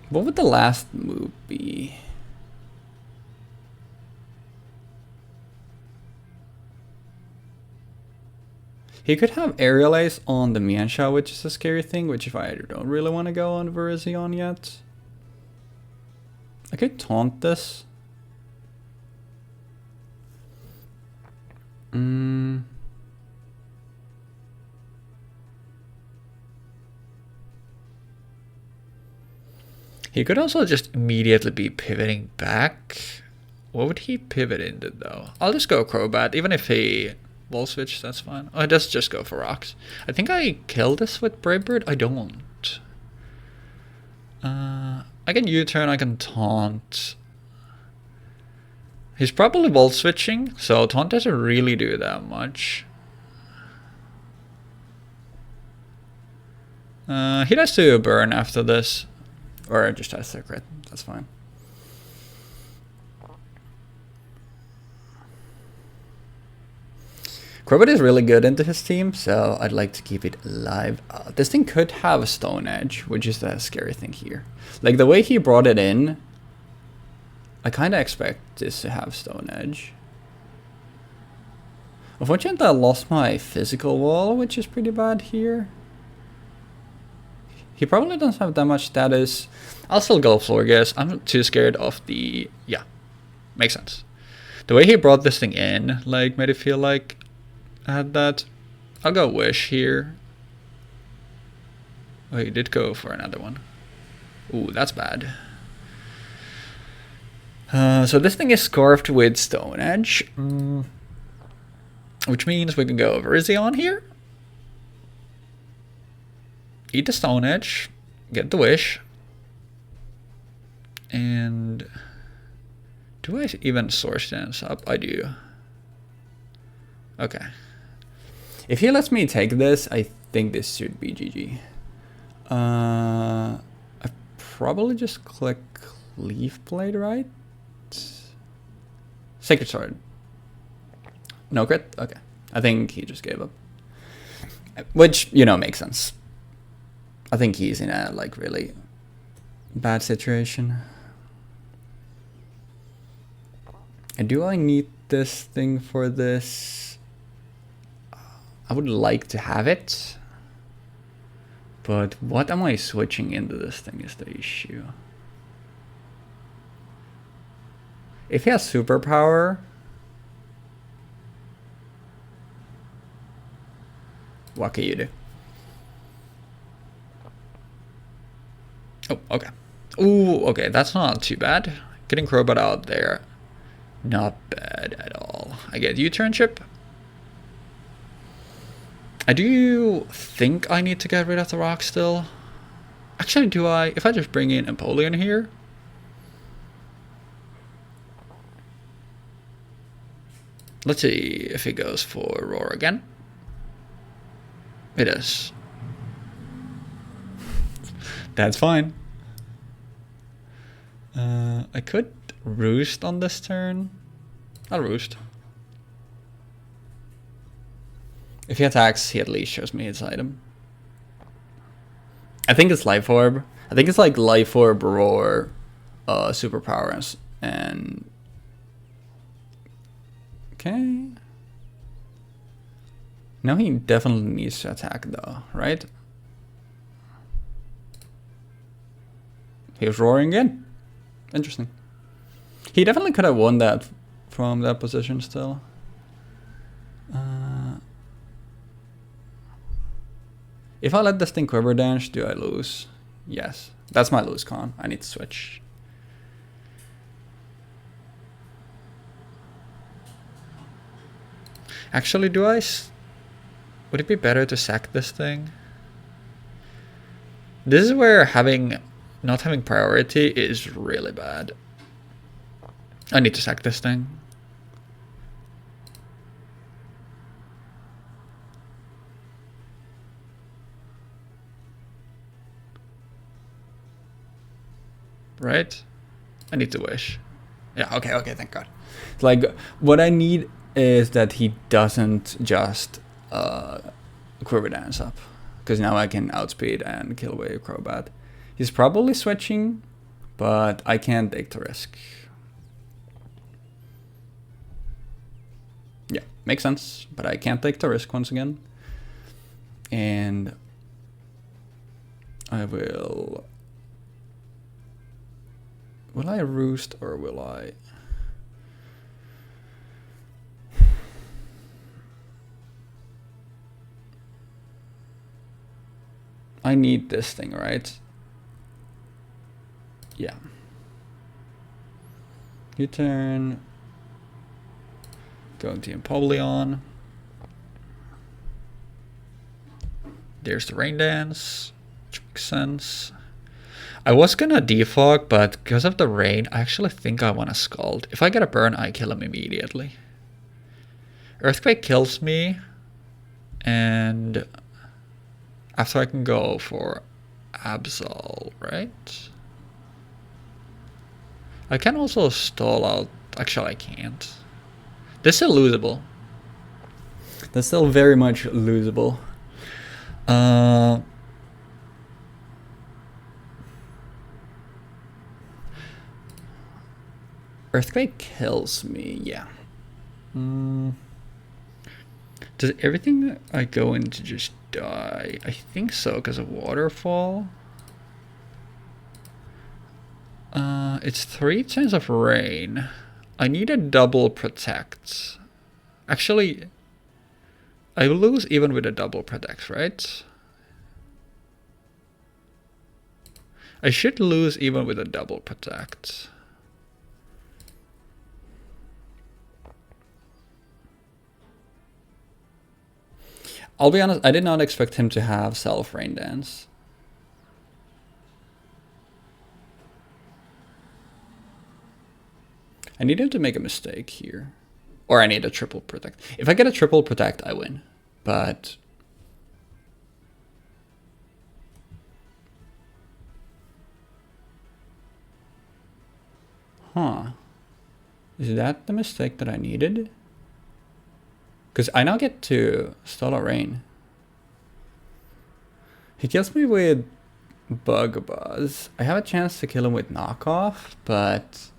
[SPEAKER 5] What would the last move be? He could have Aerial Ace on the Miansha, which is a scary thing, which if I don't really want to go on Virizion yet. I could taunt this. He could also just immediately be pivoting back. What would he pivot into though? I'll just go Crobat, even if he wall switch, that's fine. Oh, it does just go for rocks. I think I kill this with Brave Bird. I don't. I can U-turn, I can taunt. He's probably wall switching, so taunt doesn't really do that much. He does do a burn after this. Or just has secret, that's fine. Crobat is really good into his team, so I'd like to keep it alive. This thing could have a Stone Edge, which is the scary thing here. Like, the way he brought it in, I kind of expect this to have Stone Edge. Unfortunately, I lost my physical wall, which is pretty bad here. He probably doesn't have that much status. I'll still go Florges. I'm not too scared of the... Yeah, makes sense. The way he brought this thing in, like, made it feel like I had that. I'll go Wish here. Oh, he did go for another one. Ooh, that's bad. So this thing is scarfed with Stone Edge. Which means we can go Virizion here. Eat the Stone Edge. Get the Wish. And... do I even Source Dance up? I do. Okay. If he lets me take this, I think this should be GG. I probably just click Leaf Blade, right? Sacred Sword. No crit? Okay. I think he just gave up. Which, you know, makes sense. I think he's in a, like, really bad situation. And do I need this thing for this? I would like to have it. But what am I switching into this thing is the issue. If he has superpower... what can you do? Oh, okay. Ooh, okay, that's not too bad. Getting Crobat out there, not bad at all. I get U-turn chip. I do think I need to get rid of the rock still. Actually, do I? If I just bring in Empoleon here. Let's see if he goes for Roar again. It is. That's fine. I could Roost on this turn. I'll Roost. If he attacks, he at least shows me his item. I think it's Life Orb. I think it's like Life Orb, Roar, Superpower, and... okay. No, he definitely needs to attack though, right? He was roaring again. Interesting. He definitely could have won that from that position still. If I let this thing Quiver Dance, do I lose? Yes. That's my lose con. I need to switch. Actually, do I... would it be better to sack this thing? This is where not having priority is really bad. I need to sack this thing. Right? I need to wish. Yeah, okay, thank God. Like, what I need is that he doesn't just Quiver Dance up. Because now I can outspeed and kill away Crobat. He's probably switching, but I can't take the risk. Yeah, makes sense, but I can't take the risk once again. And I will... will I Roost or will I... I need this thing, right? Yeah. U-turn. Going to Empoleon. There's the Rain Dance, which makes sense. I was gonna defog, but because of the rain, I actually think I want to Scald. If I get a burn, I kill him immediately. Earthquake kills me, and after I can go for Absol, right? I can also stall out. Actually, I can't. This is losable. That's still very much losable. Earthquake kills me, yeah. Does everything I go into just die? I think so, because of waterfall. It's 3 chance of rain. I need a double protect. Actually, I will lose even with a double protect, right? I should lose even with a double protect. I'll be honest, I did not expect him to have self-rain dance. I need him to make a mistake here. Or I need a triple protect. If I get a triple protect, I win. But... Huh. Is that the mistake that I needed? Because I now get to Stellar Rain. He kills me with Bug Buzz. I have a chance to kill him with Knockoff, but...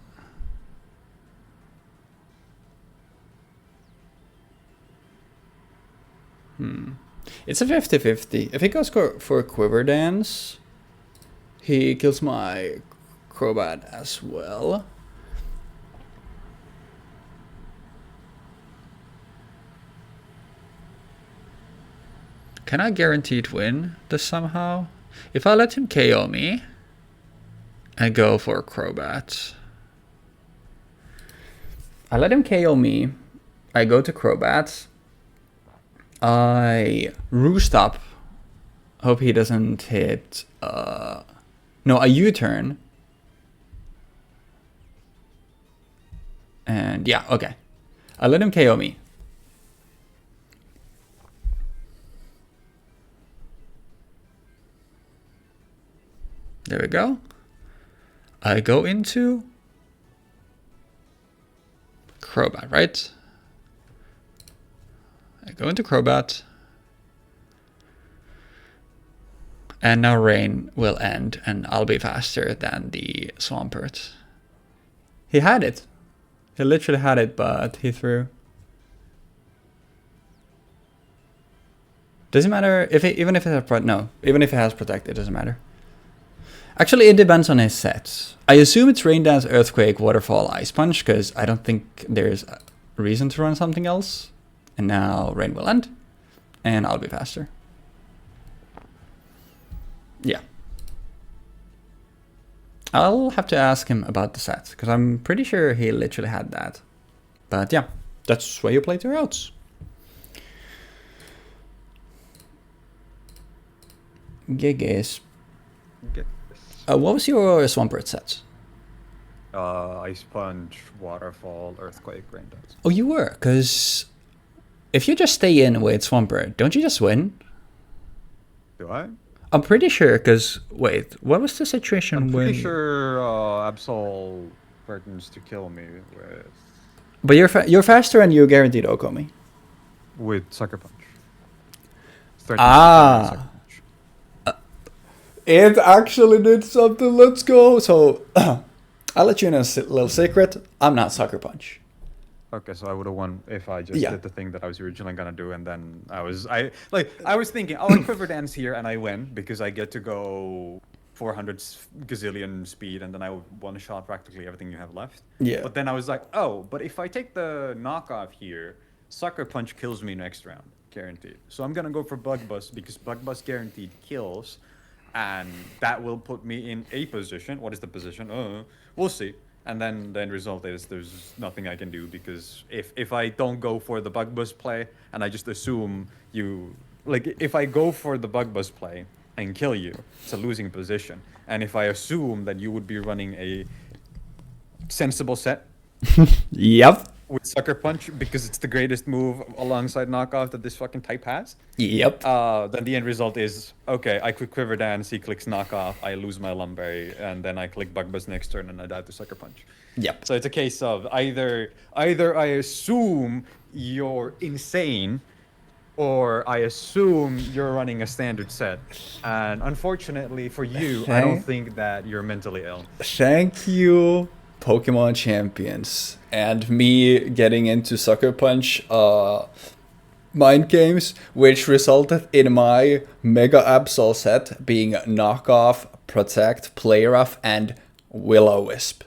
[SPEAKER 5] It's a 50-50. If he goes for a Quiver Dance, he kills my Crobat as well. Can I guaranteed win this somehow? If I let him KO me and go for a Crobat. I let him KO me. I go to Crobat. I roost up. Hope he doesn't hit... No, a U-turn. And yeah, okay. I let him KO me. There we go. I go into Crobat, right? I go into Crobat. And now rain will end and I'll be faster than the Swampert. He had it. He literally had it, but he threw. Doesn't matter if it, even if it has no, even if it has protect, it doesn't matter. Actually, it depends on his sets. I assume it's Rain Dance, Earthquake, Waterfall, Ice Punch, because I don't think there's a reason to run something else. And now rain will end, and I'll be faster. Yeah. I'll have to ask him about the sets, because I'm pretty sure he literally had that. But yeah, that's where you play the routes. Gigas. What was your Swampert sets?
[SPEAKER 3] Ice Punch, Waterfall, Earthquake, Rain Dance.
[SPEAKER 5] Oh, you were? Because if you just stay in with Swampert, don't you just win?
[SPEAKER 3] Do I?
[SPEAKER 5] I'm pretty sure, because, wait, what was the situation
[SPEAKER 3] I'm
[SPEAKER 5] when...
[SPEAKER 3] pretty sure Absol threatens to kill me with...
[SPEAKER 5] But you're faster and you guaranteed Okomi.
[SPEAKER 3] With Sucker Punch.
[SPEAKER 5] Ah! It actually did something, let's go! So, I'll let you in a little secret, I'm not Sucker Punch.
[SPEAKER 3] Okay, so I would have won if I just did the thing that I was originally gonna do, and then I was thinking, I'll Quiver Dance here and I win because I get to go 400 gazillion speed, and then I one shot practically everything you have left.
[SPEAKER 5] Yeah.
[SPEAKER 3] But then I was like, oh, but if I take the knockoff here, Sucker Punch kills me next round, guaranteed. So I'm gonna go for Bug Buzz because Bug Buzz guaranteed kills, and that will put me in a position. What is the position? We'll see. And then the end result is there's nothing I can do because if I don't go for the Bug Buzz play and I just assume you... Like, if I go for the Bug Buzz play and kill you, it's a losing position. And if I assume that you would be running a sensible set...
[SPEAKER 5] Yep.
[SPEAKER 3] With Sucker Punch because it's the greatest move alongside knockoff that this fucking type has.
[SPEAKER 5] Yep.
[SPEAKER 3] Then the end result is, okay, I click Quiver Dance, he clicks knockoff, I lose my Lumberry, and then I click Bug Buzz next turn and I die to Sucker Punch.
[SPEAKER 5] Yep.
[SPEAKER 3] So it's a case of either I assume you're insane or I assume you're running a standard set. And unfortunately for you, I don't think that you're mentally ill.
[SPEAKER 4] Thank you, Pokemon champions, and me getting into Sucker Punch mind games, which resulted in my Mega Absol set being Knockoff, Protect, Play Rough, and Will-O-Wisp.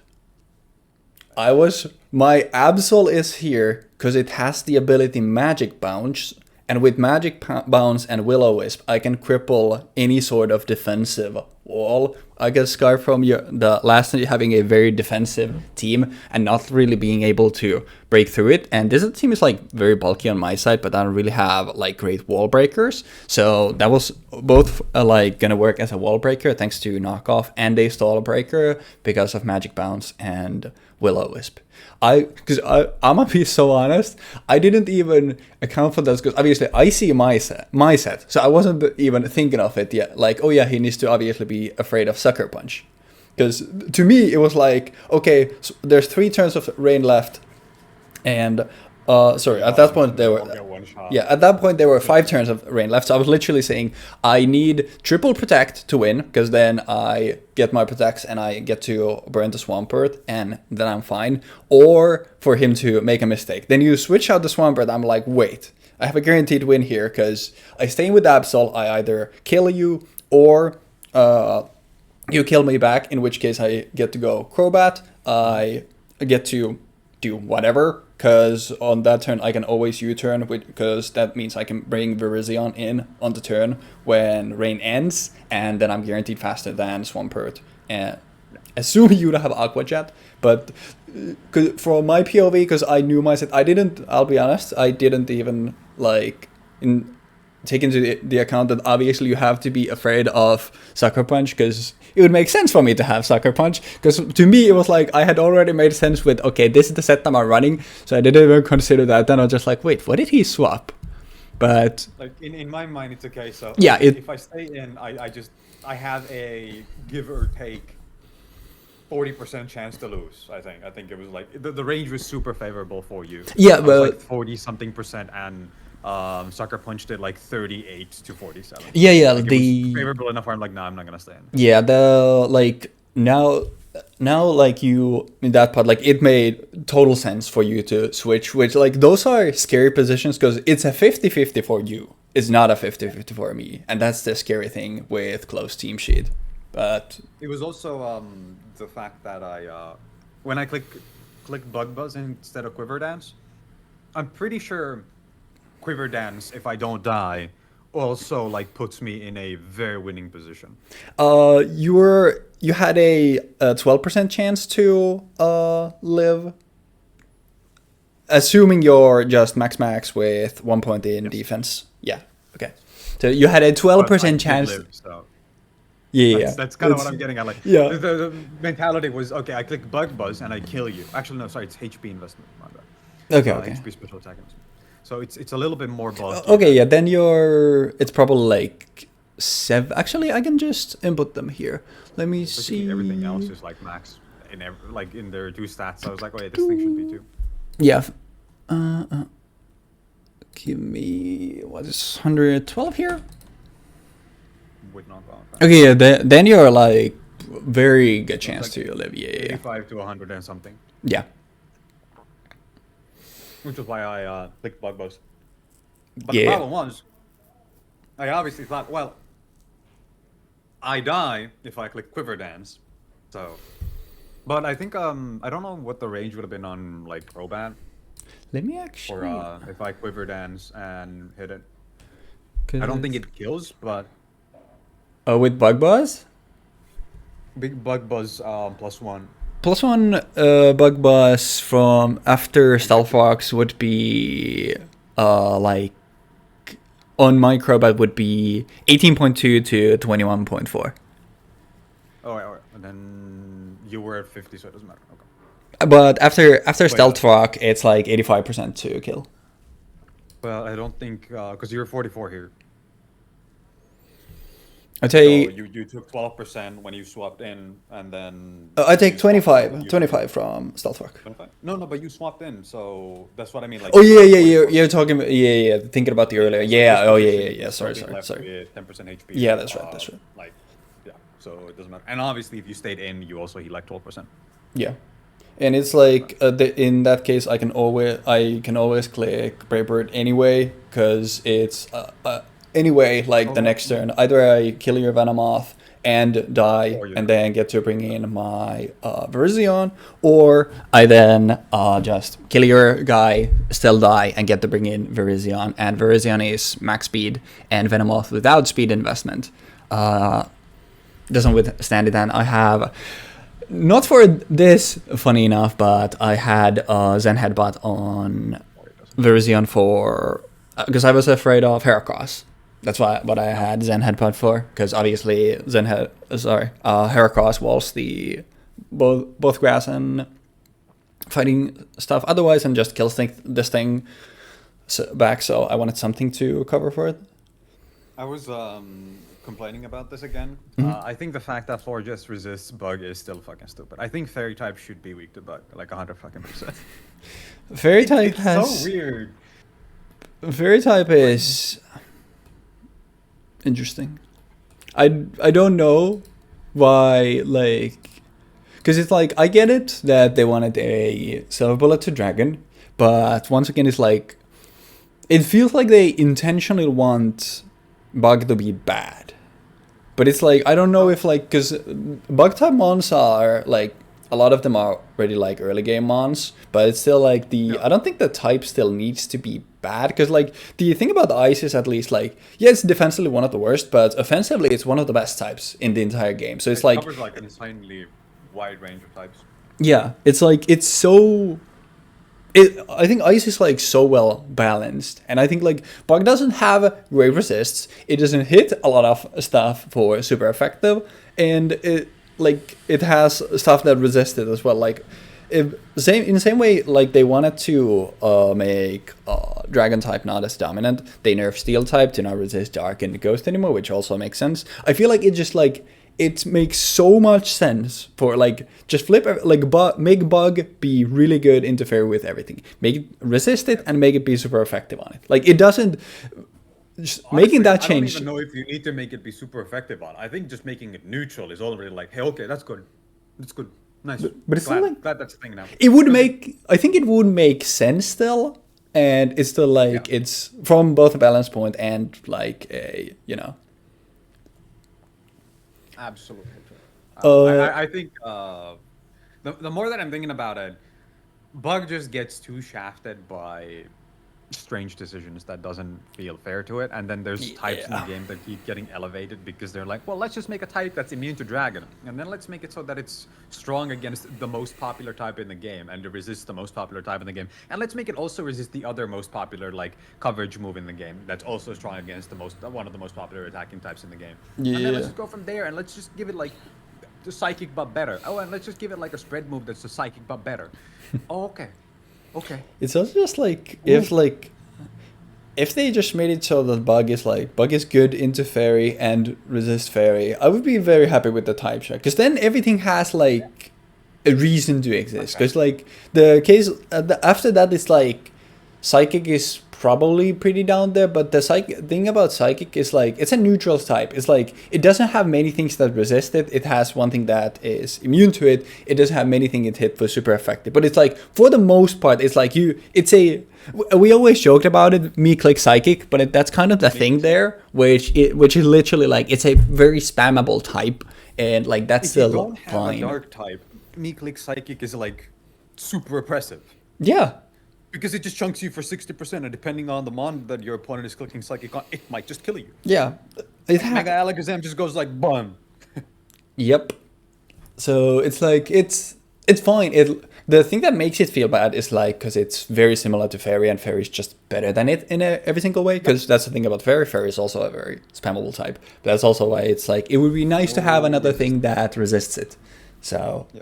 [SPEAKER 4] My Absol is here because it has the ability Magic Bounce, and with Magic Bounce and Will-O-Wisp, I can cripple any sort of defensive wall. I get Scar from the last time having a very defensive team and not really being able to break through it. And this team is like very bulky on my side, but I don't really have like great wall breakers. So that was both like gonna work as a wall breaker thanks to Knockoff, and a stall breaker because of Magic Bounce and Will-O-Wisp. I'm gonna be so honest, I didn't even account for this because obviously I see my set, so I wasn't even thinking of it yet. Like, oh yeah, he needs to obviously be afraid of Sucker Punch, because to me it was like, okay, so there's 3 turns of rain left, and sorry, at that point there were at that point there were 5 turns of rain left. So I was literally saying I need triple protect to win, because then I get my protects and I get to burn the Swampert, and then I'm fine. Or for him to make a mistake. Then you switch out the Swampert. I'm like, wait, I have a guaranteed win here, because I stay with Absol. I either kill you or you kill me back, in which case I get to go Crobat. I get to do whatever, because on that turn I can always U-turn, because that means I can bring Virizion in on the turn when rain ends, and then I'm guaranteed faster than Swampert. And assuming you don't have Aqua Jet, but from my POV, because I knew my set, I'll be honest, I didn't even like take into the account that obviously you have to be afraid of Sucker Punch, because it would make sense for me to have Sucker Punch, because to me it was like I had already made sense with, okay, this is the set that I'm running, so I didn't even consider that. Then I was just like, wait, what did he swap? But
[SPEAKER 3] like in my mind it's okay. So
[SPEAKER 1] yeah,
[SPEAKER 3] if I stay in, I have a give or take 40% chance to lose. I think it was like the range was super favorable for you.
[SPEAKER 1] Yeah,
[SPEAKER 3] but
[SPEAKER 1] but
[SPEAKER 3] like 40 something percent, and Sucker Punch did like 38 to 47.
[SPEAKER 1] yeah,
[SPEAKER 3] like,
[SPEAKER 1] the
[SPEAKER 3] it was favorable enough where I'm like, nah, I'm not gonna stay in.
[SPEAKER 1] yeah, the like now like you in that part, like it made total sense for you to switch, which like those are scary positions, because it's a 50-50 for you. It's not a 50-50 for me, and that's the scary thing with close team sheet. But
[SPEAKER 3] it was also the fact that I when I click Bug Buzz instead of Quiver Dance, I'm pretty sure Quiver Dance, if I don't die, also like puts me in a very winning position.
[SPEAKER 4] You had a 12% chance to live, assuming you're just max with 1 point in defense. Yeah, okay. So you had a 12% chance.
[SPEAKER 3] Live, so.
[SPEAKER 4] Yeah,
[SPEAKER 3] that's kind of what I'm getting at. Like,
[SPEAKER 4] yeah,
[SPEAKER 3] the mentality was, okay, I click Bug Buzz and I kill you. Actually, no, sorry, it's HP investment. My bad.
[SPEAKER 4] Okay.
[SPEAKER 3] HP special attack investment. So it's a little bit more bulky.
[SPEAKER 4] Okay, yeah, then it's probably like 7. Actually, I can just input them here. Let me see.
[SPEAKER 3] Everything else is like max in their 2 stats. I was like, wait, this thing should be 2.
[SPEAKER 4] Yeah. Give me, what is 112 here?
[SPEAKER 3] Would not go.
[SPEAKER 4] Okay, yeah, then you're like very good chance to live. Yeah.
[SPEAKER 3] 85 to 100 and something.
[SPEAKER 4] Yeah.
[SPEAKER 3] Which is why I clicked Bug Buzz. But the problem was, I obviously thought, well, I die if I click Quiver Dance. So, but I think I don't know what the range would have been on like Crobat.
[SPEAKER 4] Let me actually.
[SPEAKER 3] Or if I Quiver Dance and hit it. I don't think it kills, but.
[SPEAKER 4] With Bug Buzz?
[SPEAKER 3] Big Bug Buzz +1.
[SPEAKER 4] +1 Bug Buzz from after Stealth Rocks would be like on my Crobat would be 18.2 to 21.4.
[SPEAKER 3] Oh, right. And then you were at 50, so it doesn't matter. Okay.
[SPEAKER 4] But after Stealth Rock, it's like 85% to kill.
[SPEAKER 3] Well, I don't think because you're 44 here.
[SPEAKER 5] I
[SPEAKER 3] So
[SPEAKER 5] take
[SPEAKER 3] you took 12% when you swapped in, and then
[SPEAKER 4] I take
[SPEAKER 3] you swapped out,
[SPEAKER 4] 25,
[SPEAKER 3] you-
[SPEAKER 4] 25 from Stealthrock.
[SPEAKER 3] 25? No, but you swapped in, so that's what I mean. Like,
[SPEAKER 4] Oh
[SPEAKER 3] you
[SPEAKER 4] yeah,
[SPEAKER 3] got
[SPEAKER 4] yeah, you're
[SPEAKER 3] 44.
[SPEAKER 4] talking about, yeah, thinking about the earlier.
[SPEAKER 3] So
[SPEAKER 4] Yeah,
[SPEAKER 3] this
[SPEAKER 4] oh yeah,
[SPEAKER 3] position,
[SPEAKER 4] yeah, yeah.
[SPEAKER 3] you're
[SPEAKER 4] Sorry,
[SPEAKER 3] still being
[SPEAKER 4] sorry,
[SPEAKER 3] left
[SPEAKER 4] sorry.
[SPEAKER 3] with 10% HP.
[SPEAKER 4] Yeah, that's right, that's right.
[SPEAKER 3] Like, yeah. So it doesn't matter. And obviously, if you stayed in, you also heal like 12%.
[SPEAKER 4] Yeah, and it's like in that case, I can always click Brave anyway, because it's anyway like the next turn either I kill your Venomoth and die
[SPEAKER 3] Or you're
[SPEAKER 4] and then get to bring in my Virizion, or I then just kill your guy, still die, and get to bring in Virizion, and Virizion is max speed, and Venomoth without speed investment doesn't withstand it. And I have, not for this, funny enough, but I had Zen Headbutt on Virizion for, because I was afraid of Heracross. That's what I had Zen Headbutt for, because obviously Heracross walls the both grass and fighting stuff. Otherwise, and just kills this thing back. So I wanted something to cover for it.
[SPEAKER 3] I was complaining about this again. I think the fact that floor just resists bug is still fucking stupid. I think fairy type should be weak to bug, like 100%.
[SPEAKER 4] Fairy type
[SPEAKER 3] It's
[SPEAKER 4] has
[SPEAKER 3] so weird.
[SPEAKER 4] Fairy type is interesting. I don't know why, like, because it's like I get it that they wanted a silver bullet to dragon, but once again it's like it feels like they intentionally want bug to be bad. But it's like I don't know if like, because bug type mons are like, a lot of them are already like early game mons, but it's still like I don't think the type still needs to be bad, because like the thing about the ice is at least like, yeah, it's defensively one of the worst, but offensively it's one of the best types in the entire game. So it's
[SPEAKER 3] It
[SPEAKER 4] like,
[SPEAKER 3] covers like an insanely wide range of types.
[SPEAKER 4] yeah, it's like it's so. I think ice is like so well balanced, and I think like bug doesn't have great resists. It doesn't hit a lot of stuff for super effective, and it has stuff that resists it as well. Like in the same way, like they wanted to make dragon type not as dominant. They nerfed steel type to not resist dark and ghost anymore, which also makes sense. I feel like it just like. It makes so much sense for like just flip like make bug be really good interfere with everything, make it resist it, and make it be super effective on it. Like it doesn't making that change.
[SPEAKER 3] I don't even know if you need to make it be super effective on. I think just making it neutral is already like, hey, okay, that's good, nice.
[SPEAKER 4] But it's still like,
[SPEAKER 3] glad that's a thing now.
[SPEAKER 4] It would make, I think it would make sense still, and it's still like it's from both a balance point and like a
[SPEAKER 3] Absolutely true. I think the more that I'm thinking about it, bug just gets too shafted by strange decisions that doesn't feel fair to it, and then there's types in the game that keep getting elevated because they're like, well, let's just make a type that's immune to dragon, and then let's make it so that it's strong against the most popular type in the game and it resists the most popular type in the game, and let's make it also resist the other most popular like coverage move in the game that's also strong against one of the most popular attacking types in the game. And then let's just go from there, and let's just give it like the psychic but better. Oh, and let's just give it like a spread move that's the psychic but better. Oh, okay.
[SPEAKER 4] It's also just like if they just made it so that bug is good into fairy and resist fairy, I would be very happy with the type check, because then everything has like a reason to exist. Because like the case after that is like psychic is probably pretty down there, but the thing about psychic is like it's a neutral type. It's like it doesn't have many things that resist it. It has one thing that is immune to it. It doesn't have many things it hit for super effective. But it's like for the most part, it's like we always joked about it. Me click psychic, but that's kind of the thing there, which is literally like it's a very spammable type, and like that's
[SPEAKER 3] if you
[SPEAKER 4] still
[SPEAKER 3] don't have
[SPEAKER 4] fine.
[SPEAKER 3] a dark type, me click psychic is like super oppressive.
[SPEAKER 4] Yeah.
[SPEAKER 3] Because it just chunks you for 60%, and depending on the mon that your opponent is clicking psychic on, it might just kill you.
[SPEAKER 4] Yeah.
[SPEAKER 3] Mega Alakazam just goes like bum.
[SPEAKER 4] Yep. So it's like it's fine. The thing that makes it feel bad is like because it's very similar to fairy, and fairy is just better than it in every single way. Because that's the thing about fairy. Fairy is also a very spammable type. But that's also why it's like it would be nice to have another thing that resists it. So.
[SPEAKER 3] Yeah.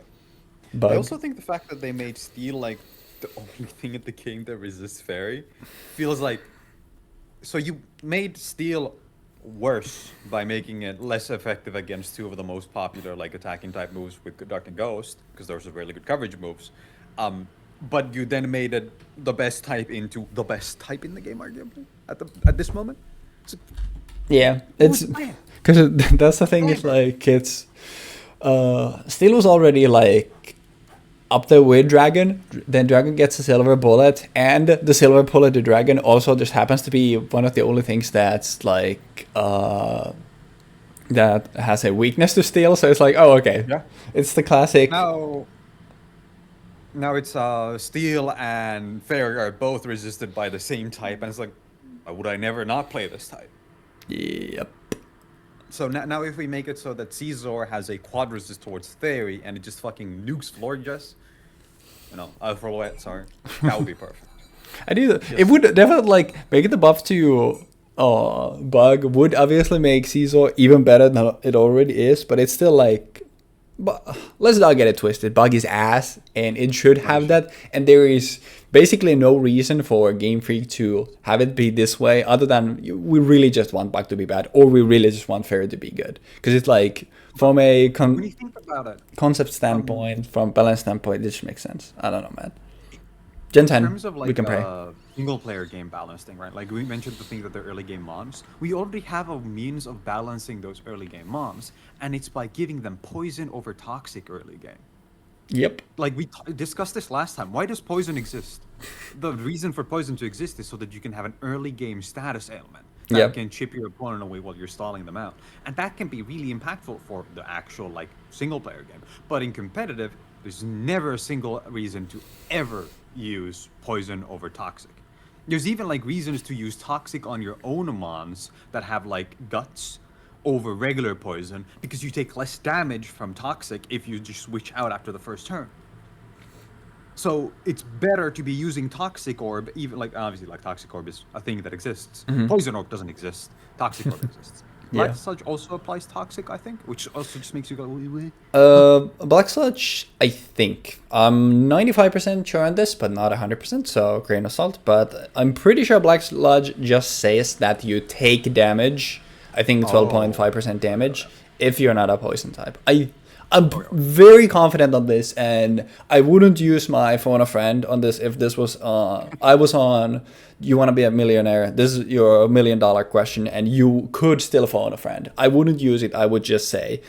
[SPEAKER 4] But
[SPEAKER 3] I also think the fact that they made steel like the only thing in the game that resists fairy feels like, so you made steel worse by making it less effective against two of the most popular like attacking type moves with Duck and Ghost, because those are really good coverage moves. But you then made it the best type into the best type in the game, arguably at this moment. So,
[SPEAKER 5] Yeah, it's because that's the thing. Is like it's Steel was already like up there with Dragon. Then Dragon gets a silver bullet, and the silver bullet to Dragon also just happens to be one of the only things that's like that has a weakness to Steel. So it's like, oh, okay,
[SPEAKER 3] Yeah.
[SPEAKER 5] it's the classic.
[SPEAKER 3] Now it's Steel and Fair are both resisted by the same type, and it's like, why would I never not play this type?
[SPEAKER 5] Yep.
[SPEAKER 3] So now if we make it so that Caesar has a quad resist towards Theory and it just fucking nukes Florges, for what? Sorry, that would be perfect.
[SPEAKER 5] I do. It would definitely like make the buff to Bug would obviously make Caesar even better than it already is, but it's still like. But let's not get it twisted. Bug is ass, and it should have that. And there is basically no reason for Game Freak to have it be this way, other than we really just want Bug to be bad, or we really just want Fairy to be good. Because it's like from a
[SPEAKER 3] When you think about it,
[SPEAKER 5] concept standpoint, from balance standpoint, this makes sense. I don't know, man. Gen 10,
[SPEAKER 3] in terms of like
[SPEAKER 5] we can pray.
[SPEAKER 3] Single player game balance thing, right? Like we mentioned the thing that they're early game moms. We already have a means of balancing those early game moms, and it's by giving them poison over toxic early game.
[SPEAKER 5] Yep.
[SPEAKER 3] Like we discussed this last time. Why does poison exist? The reason for poison to exist is so that you can have an early game status ailment that can chip your opponent away while you're stalling them out, and that can be really impactful for the actual like single player game. But in competitive, there's never a single reason to ever use poison over toxic. There's even like reasons to use toxic on your own mons that have like guts over regular poison, because you take less damage from toxic if you just switch out after the first turn. So it's better to be using toxic orb, even like obviously like toxic orb is a thing that exists. Poison orb doesn't exist. Toxic orb exists. Black Sludge also applies toxic, I think, which also just makes you go wee wee.
[SPEAKER 5] Black Sludge, I think. I'm 95% sure on this, but not 100%, so grain of salt. But I'm pretty sure Black Sludge just says that you take damage. I think 12.5% damage if you're not a poison type. I'm very confident on this, and I wouldn't use my phone a friend on this if this was I was on You Want to Be a Millionaire, this is your $1 million question, and you could still phone a friend. I wouldn't use it. I would just say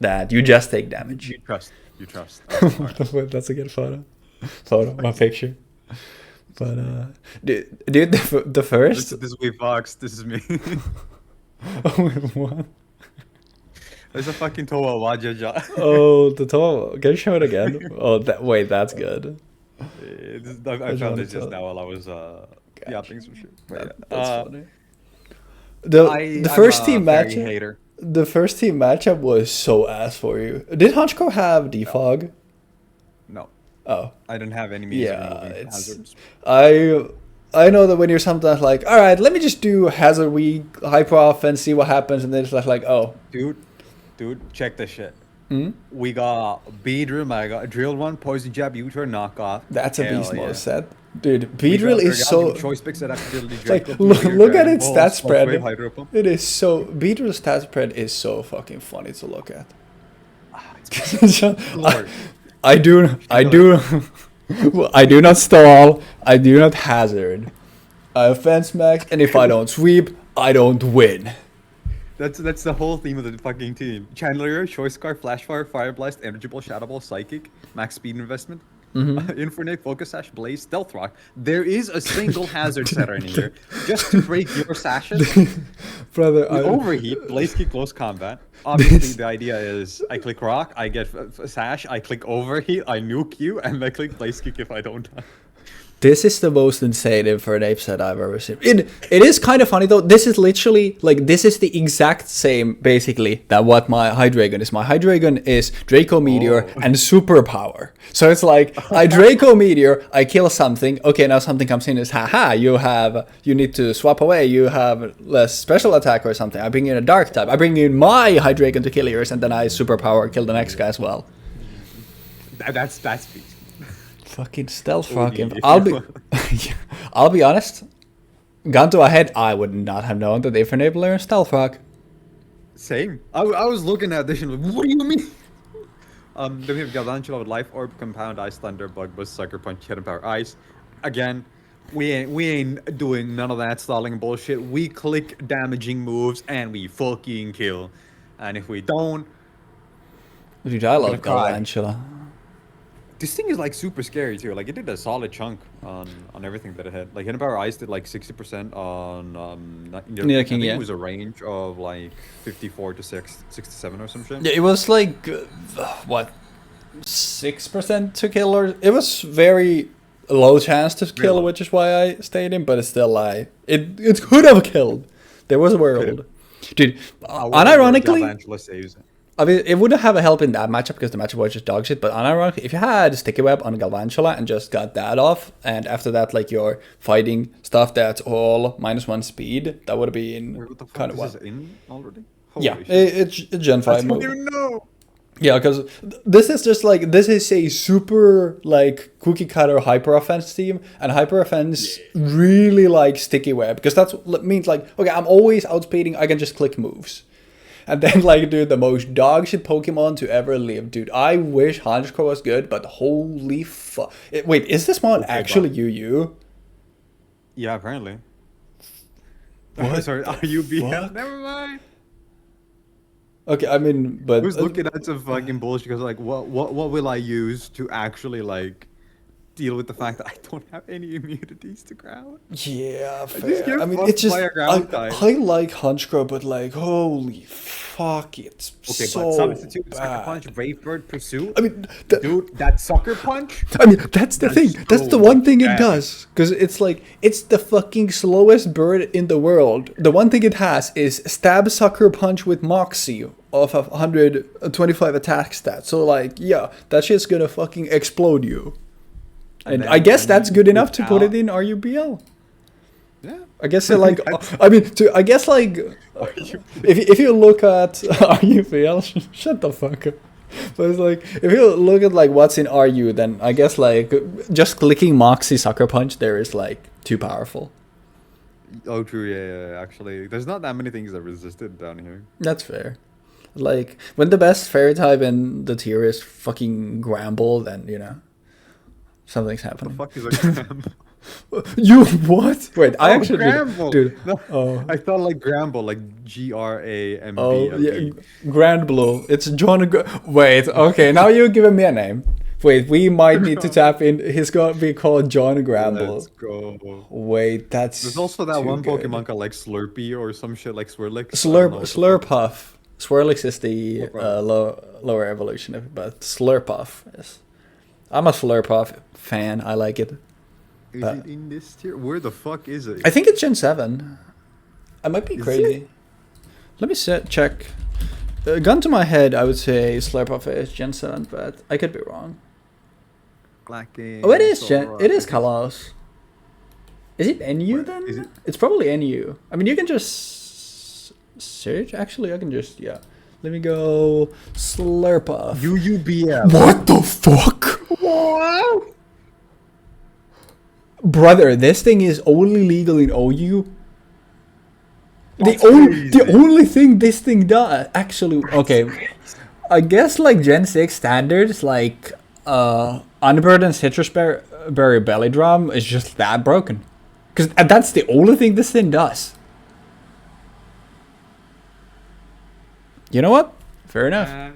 [SPEAKER 5] that you just take damage.
[SPEAKER 3] You trust.
[SPEAKER 5] That's a good photo, my picture. But dude, the first
[SPEAKER 3] this is Weebfox, this is me.
[SPEAKER 5] What?
[SPEAKER 3] There's a fucking Toa Wajaja.
[SPEAKER 5] Oh, the Toa. Can you show it again? Oh, wait, that's good.
[SPEAKER 3] I found this just now while I was yapping some shit.
[SPEAKER 5] That's funny. The first team matchup. The first team matchup was so ass for you. Did Honchko have defog?
[SPEAKER 3] No.
[SPEAKER 5] Oh.
[SPEAKER 3] I don't have any means of removing hazards.
[SPEAKER 5] I know that when you're sometimes like, all right, let me just do hazard weak hyper offense, see what happens, and then it's like, oh,
[SPEAKER 3] dude, check this shit. We got Beedrill, I got Drill One, Poison Jab, U-turn, knockoff.
[SPEAKER 5] That's a beast mode set. Dude, Beedrill is so...
[SPEAKER 3] Choice picks that
[SPEAKER 5] like, look at its stat spread. It is so... Beedrill's stat spread is so fucking funny to look at. I do not stall. I do not hazard. I have fence max, and if I don't sweep, I don't win.
[SPEAKER 3] That's the whole theme of the fucking team. Chandelier, Choice Scarf, Flashfire, Fire Blast, Energy Ball, Shadow Ball, Psychic, Max Speed Investment, Infernape, Focus Sash, Blaze, Stealth Rock. There is a single hazard setter in here just to break your sashes.
[SPEAKER 5] Brother,
[SPEAKER 3] Overheat, Blaze Kick, Close Combat. Obviously, the idea is I click Rock, I get Sash, I click Overheat, I nuke you, and I click Blaze Kick if I don't die.
[SPEAKER 5] This is the most insane for an ape set I've ever seen. It is kind of funny though. This is literally like this is the exact same basically that what my Hydreigon is. My Hydreigon is Draco Meteor and Superpower. So it's like I Draco Meteor, I kill something. Okay, now something comes in. Is haha, you need to swap away. You have less special attack or something. I bring in a Dark type. I bring in my Hydreigon to kill yours, and then I Superpower kill the next guy as well.
[SPEAKER 3] That's
[SPEAKER 5] Fucking stealth rock. I'll be honest. gun to my head, I would not have known that if enabler and stealth rock.
[SPEAKER 3] Same. I was looking at this and like, what do you mean? Then we have Galvantula with Life Orb, Compound, Ice Thunder, Bug Buzz, Sucker Punch, Hidden Power, Ice. Again, we ain't doing none of that stalling bullshit. We click damaging moves and we fucking kill. And if we don't,
[SPEAKER 5] Dude, I love
[SPEAKER 3] cry.
[SPEAKER 5] Galvantula.
[SPEAKER 3] this thing is like super scary too. Like it did a solid chunk on everything that it had. Like Hidden Power Ice did like 60% on I think
[SPEAKER 5] yeah.
[SPEAKER 3] it was a range of like 54 to 67 or some shit.
[SPEAKER 5] Yeah, it was like what 6% to kill, or it was very low chance to kill, which is why I stayed in. But it's still like it could have killed. There was a world, dude. Unironically,
[SPEAKER 3] Galvantula saves it.
[SPEAKER 5] I mean, it wouldn't have a help in that matchup because the matchup was just dog shit. But unironically, if you had Sticky Web on Galvantula and just got that off, and after that, like you're fighting stuff that's all -1 speed, that would have been
[SPEAKER 3] What the fuck
[SPEAKER 5] kind of
[SPEAKER 3] is
[SPEAKER 5] what.
[SPEAKER 3] this in already?
[SPEAKER 5] Yeah,
[SPEAKER 3] Holy shit.
[SPEAKER 5] it's Gen 5
[SPEAKER 3] I don't
[SPEAKER 5] move.
[SPEAKER 3] even know.
[SPEAKER 5] Yeah, because this is just like, this is a super like cookie cutter hyper offense team, and hyper offense really like Sticky Web because that's what means like, okay, I'm always outspeeding, I can just click moves. And then like, dude, the most dog shit Pokemon to ever live, dude. I wish Honchkrow was good, but holy fuck. Wait, is this mod actually UU?
[SPEAKER 3] Yeah, apparently.
[SPEAKER 5] What
[SPEAKER 3] Sorry,
[SPEAKER 5] the
[SPEAKER 3] are you BL?
[SPEAKER 5] fuck?
[SPEAKER 3] Never mind.
[SPEAKER 5] Okay, I mean, but
[SPEAKER 3] I was looking at some fucking bullshit because like, what will I use to actually like deal with the fact that I don't have any immunities to ground?
[SPEAKER 5] yeah,
[SPEAKER 3] just
[SPEAKER 5] fair.
[SPEAKER 3] get
[SPEAKER 5] I mean,
[SPEAKER 3] fucked
[SPEAKER 5] it's just
[SPEAKER 3] by a ground type.
[SPEAKER 5] I like Honchkrow, but like, holy fuck, it's
[SPEAKER 3] Okay,
[SPEAKER 5] so
[SPEAKER 3] but substitute Sucker
[SPEAKER 5] bad.
[SPEAKER 3] Punch, Brave Bird, Pursuit.
[SPEAKER 5] I mean,
[SPEAKER 3] Dude, that Sucker Punch.
[SPEAKER 5] I mean, that's the thing. That's the
[SPEAKER 3] so
[SPEAKER 5] one thing it
[SPEAKER 3] bad.
[SPEAKER 5] does. Because it's like, it's the fucking slowest bird in the world. The one thing it has is Stab Sucker Punch with Moxie of 125 attack stats. So like, yeah, that shit's gonna fucking explode you. And
[SPEAKER 3] then
[SPEAKER 5] I guess
[SPEAKER 3] when
[SPEAKER 5] that's
[SPEAKER 3] you
[SPEAKER 5] good enough to
[SPEAKER 3] put
[SPEAKER 5] put it
[SPEAKER 3] out-
[SPEAKER 5] in RUBL.
[SPEAKER 3] Yeah.
[SPEAKER 5] I guess it like, I mean, I guess like, if you look at RUBL, shut the fuck up. But it's like, if you look at like what's in RU, then I guess like just clicking Moxie Sucker Punch there is like too powerful.
[SPEAKER 3] Oh, true. Yeah. Actually, there's not that many things that resisted down here.
[SPEAKER 5] That's fair. Like when the best fairy type in the tier is fucking Gramble, then you know something's
[SPEAKER 3] The
[SPEAKER 5] happening.
[SPEAKER 3] fuck is a Gramble?
[SPEAKER 5] You what? Wait, I actually
[SPEAKER 3] Gramble.
[SPEAKER 5] dude.
[SPEAKER 3] No,
[SPEAKER 5] Oh.
[SPEAKER 3] I thought like Gramble, like GRAMB.
[SPEAKER 5] Oh yeah, Grand Blue. It's John. Wait, okay, now you're giving me a name. Wait, we might need to tap in. He's gonna be called John Gramble.
[SPEAKER 3] Let's go.
[SPEAKER 5] Wait, that's.
[SPEAKER 3] There's also that
[SPEAKER 5] too
[SPEAKER 3] one
[SPEAKER 5] good.
[SPEAKER 3] Pokemon called like Slurpee or some shit like Swirlix. I don't know what the
[SPEAKER 5] Slurpuff. Swirlix is the
[SPEAKER 3] Slurpuff.
[SPEAKER 5] lower evolution of it, but Slurpuff is. I'm a Slurpuff fan. I like it.
[SPEAKER 3] Is it in this tier? Where the fuck is it?
[SPEAKER 5] I think it's Gen 7. I might be
[SPEAKER 3] Is
[SPEAKER 5] crazy.
[SPEAKER 3] it?
[SPEAKER 5] Let me check. Gun to my head, I would say Slurpuff is Gen 7, but I could be wrong. Oh, it is it is Kalos. Is it NU then?
[SPEAKER 3] is it?
[SPEAKER 5] It's probably NU. I mean, you can just search. Actually, I can just, yeah. Let me go Slurpuff.
[SPEAKER 3] UUBL.
[SPEAKER 5] What the fuck?
[SPEAKER 3] What?
[SPEAKER 5] Brother, this thing is only legal in OU.
[SPEAKER 3] That's
[SPEAKER 5] The
[SPEAKER 3] crazy.
[SPEAKER 5] only thing this thing does, actually, okay, I guess like Gen 6 standards, like Unburdened Citrus Berry Belly Drum is just that broken. Because that's the only thing this thing does. You know what? Fair enough.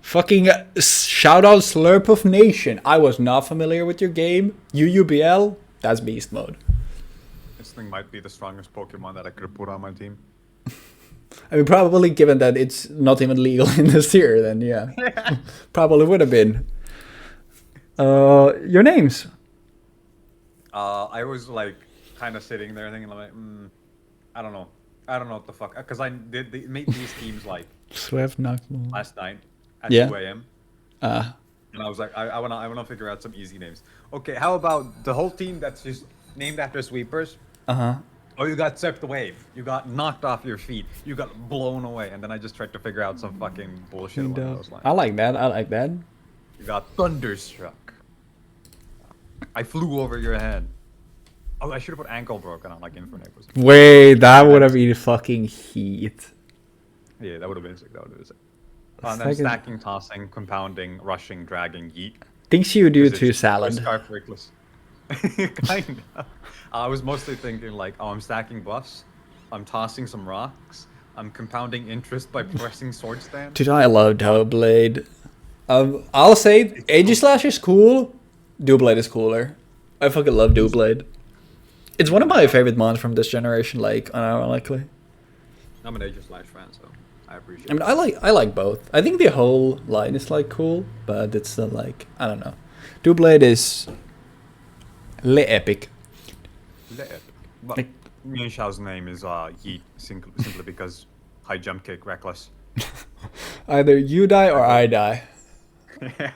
[SPEAKER 5] Fucking shout out Slurpuff Nation. I was not familiar with your game. UUBL, that's beast mode.
[SPEAKER 3] This thing might be the strongest Pokemon that I could have put on my team.
[SPEAKER 5] I mean, probably given that it's not even legal in this tier, then yeah. Probably would have been. Your names?
[SPEAKER 3] I was like kind of sitting there thinking like, I don't know what the fuck, because I they made these teams like
[SPEAKER 5] Swift, Knockball.
[SPEAKER 3] last night at
[SPEAKER 5] Yeah.
[SPEAKER 3] 2 a.m.
[SPEAKER 5] Uh,
[SPEAKER 3] and I was like, I wanna figure out some easy names. Okay, how about the whole team that's just named after sweepers?
[SPEAKER 5] uh-huh.
[SPEAKER 3] Oh, you got swept away. You got knocked off your feet. You got blown away. And then I just tried to figure out some fucking bullshit along those lines.
[SPEAKER 5] I like that.
[SPEAKER 3] You got thunderstruck. I flew over your head. Oh, I should have put ankle broken on like Infernape.
[SPEAKER 5] Wait, that would have been fucking heat.
[SPEAKER 3] Yeah, that would have been sick. That would have been sick.
[SPEAKER 5] It's
[SPEAKER 3] And then
[SPEAKER 5] like a-
[SPEAKER 3] stacking, tossing, compounding, rushing, dragging, yeet.
[SPEAKER 5] Things you do
[SPEAKER 3] 'Cause
[SPEAKER 5] to
[SPEAKER 3] it's
[SPEAKER 5] salad.
[SPEAKER 3] Scarf reckless. Kind of. I was mostly thinking like, oh, I'm stacking buffs, I'm tossing some rocks, I'm compounding interest by pressing sword stand.
[SPEAKER 5] Dude, I love Doublade. I'll say Aegislash is cool. Doublade is cooler. I fucking love Doublade. It's one of my favorite mons from this generation, like, unironically.
[SPEAKER 3] I'm an Aegislash fan, so I appreciate
[SPEAKER 5] I mean, I like both. I think the whole line is like cool, but it's still like, I don't know. Doublade is le epic.
[SPEAKER 3] it. But
[SPEAKER 5] Like-
[SPEAKER 3] Mian Shao's name is Yeet, simply because high jump kick, reckless.
[SPEAKER 5] Either you die or I die.
[SPEAKER 3] Yeah.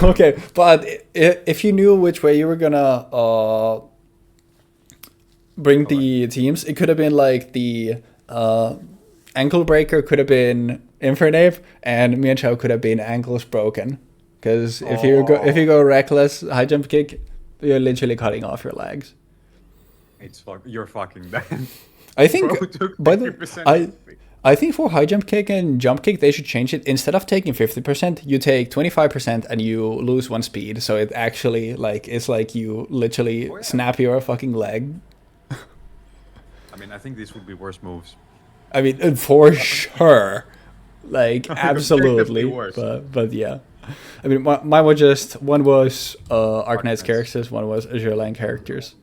[SPEAKER 5] Okay, but if you knew which way you were gonna bring the teams, it could have been like the ankle breaker could have been Infernape, and Mian Chao could have been ankles broken. Because if you go reckless high jump kick, you're literally cutting off your legs.
[SPEAKER 3] You're fucking dead.
[SPEAKER 5] I think
[SPEAKER 3] Bro took
[SPEAKER 5] by the
[SPEAKER 3] 50%
[SPEAKER 5] I think for high jump kick and jump kick they should change it. Instead of taking 50%, you take 25% and you lose 1 speed. So it actually like it's like you literally snap your fucking leg.
[SPEAKER 3] I mean, I think these would be worse moves.
[SPEAKER 5] I mean, for sure, like absolutely.
[SPEAKER 3] Objectively worse.
[SPEAKER 5] But yeah, I mean, mine was just one was Arknight's characters, one was Azure Lane characters.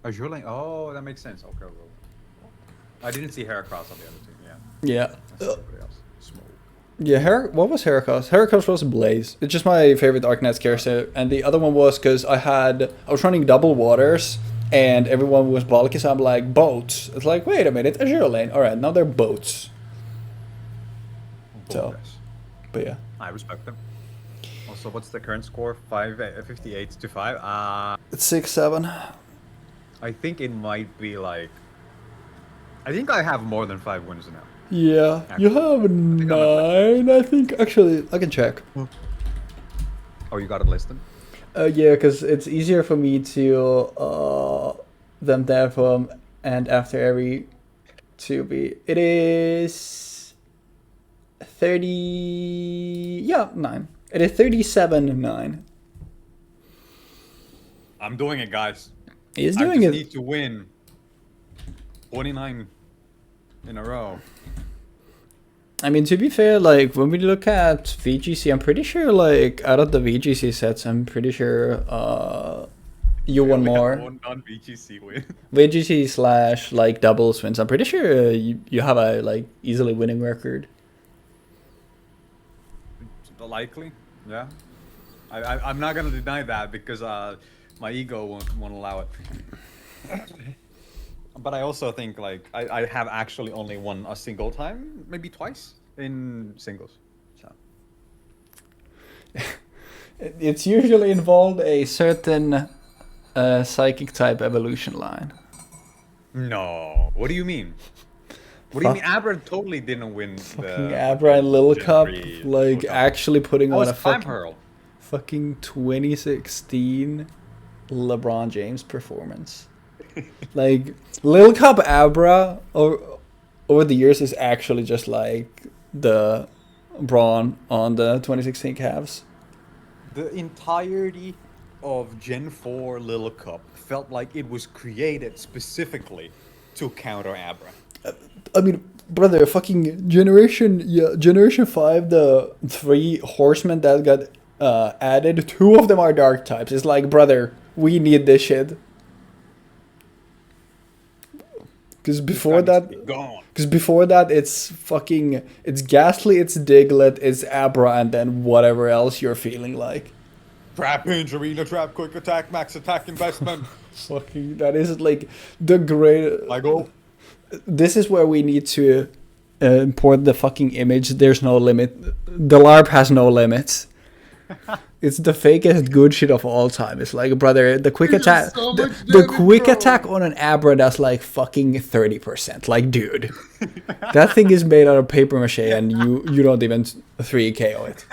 [SPEAKER 3] Azure Lane. Oh, that makes sense. Okay. I didn't see Heracross on the other team. Yeah.
[SPEAKER 5] Yeah.
[SPEAKER 3] That's everybody else. Smoke.
[SPEAKER 5] Yeah, what was Heracross? Heracross was Blaze. It's just my favorite Arknight's character, and the other one was because I was running double waters, and everyone was bulky, so I'm like, boats. It's like, wait a minute, Azure Lane. Alright, now they're boats. So,
[SPEAKER 3] Bonus.
[SPEAKER 5] but yeah.
[SPEAKER 3] I respect them. Also, what's the current score? 58 to 5.
[SPEAKER 5] It's 6-7.
[SPEAKER 3] I think it might be like. I think I have more than 5 wins now.
[SPEAKER 5] Yeah, you have 9, I think. Actually, I can check.
[SPEAKER 3] Oh, you got it listed?
[SPEAKER 5] Yeah, because it's easier for me to them there from and after every to be. It is 30. Yeah, 9. It is 37-9.
[SPEAKER 3] I'm doing it, guys.
[SPEAKER 5] He's
[SPEAKER 3] I
[SPEAKER 5] doing
[SPEAKER 3] just
[SPEAKER 5] it.
[SPEAKER 3] need to win 29 in a row.
[SPEAKER 5] I mean, to be fair, like when we look at VGC, I'm pretty sure, like out of the VGC sets, I'm pretty sure you won more.
[SPEAKER 3] One non-VGC win.
[SPEAKER 5] VGC / like doubles wins. I'm pretty sure you have a like easily winning record.
[SPEAKER 3] Likely, yeah. I'm not gonna deny that because my ego won't allow it. But I also think like I have actually only won a single time, maybe twice in singles. So.
[SPEAKER 5] It's usually involved a certain psychic type evolution line.
[SPEAKER 3] No, what do you mean? What do you mean? Abra totally didn't win.
[SPEAKER 5] Fucking Abra and Lil Cup, like actually putting on a fucking 2016 LeBron James performance. Like Lil Cup Abra over the years is actually just like the Braun on the 2016 Cavs.
[SPEAKER 3] The entirety of Gen 4 Lil Cup felt like it was created specifically to counter Abra.
[SPEAKER 5] I mean, brother, fucking Generation 5, the 3 horsemen that got added, 2 of them are dark types. It's like, brother, we need this shit. Because before that, it's Ghastly, it's Diglett, it's Abra, and then whatever else you're feeling like.
[SPEAKER 3] Trap hinge, arena trap, quick attack, max attack, investment.
[SPEAKER 5] Fucking, that is like the great.
[SPEAKER 3] I go.
[SPEAKER 5] This is where we need to import the fucking image. There's no limit. The LARP has no limits. It's the fakest good shit of all time. It's like, brother, the quick attack, the quick attack on an Abra that's like fucking 30%. Like, dude, that thing is made out of paper mache, and you don't even 3KO it.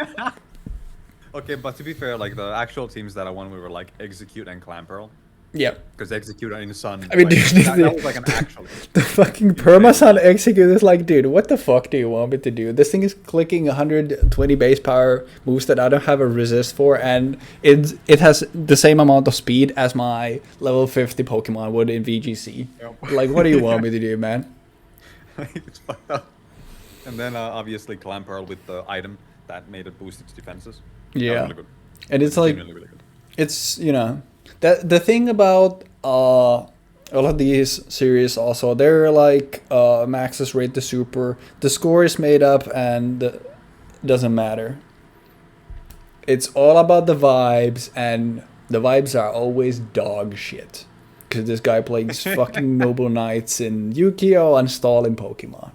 [SPEAKER 3] Okay, but to be fair, like the actual teams that I won, we were like Execute and Clamperl.
[SPEAKER 5] Yeah.
[SPEAKER 3] Because Execute in Sun.
[SPEAKER 5] I mean,
[SPEAKER 3] like,
[SPEAKER 5] dude,
[SPEAKER 3] that was like an actual.
[SPEAKER 5] the fucking permasun execute is like, dude, what the fuck do you want me to do? This thing is clicking 120 base power moves that I don't have a resist for, and it has the same amount of speed as my level 50 Pokemon would in VGC.
[SPEAKER 3] Yep.
[SPEAKER 5] Like, what do you want me to do, man?
[SPEAKER 3] It's fucked up. And then obviously Clamperl with the item that made it boost its defenses. That was
[SPEAKER 5] Yeah.
[SPEAKER 3] really good.
[SPEAKER 5] And it's like,
[SPEAKER 3] Genuinely really good.
[SPEAKER 5] it's, you know, that the thing about all of these series also, they're like maxes rate the super, the score is made up and doesn't matter. It's all about the vibes, and the vibes are always dog shit, because this guy plays fucking Noble Knights in Yu-Gi-Oh! And stalling Pokemon.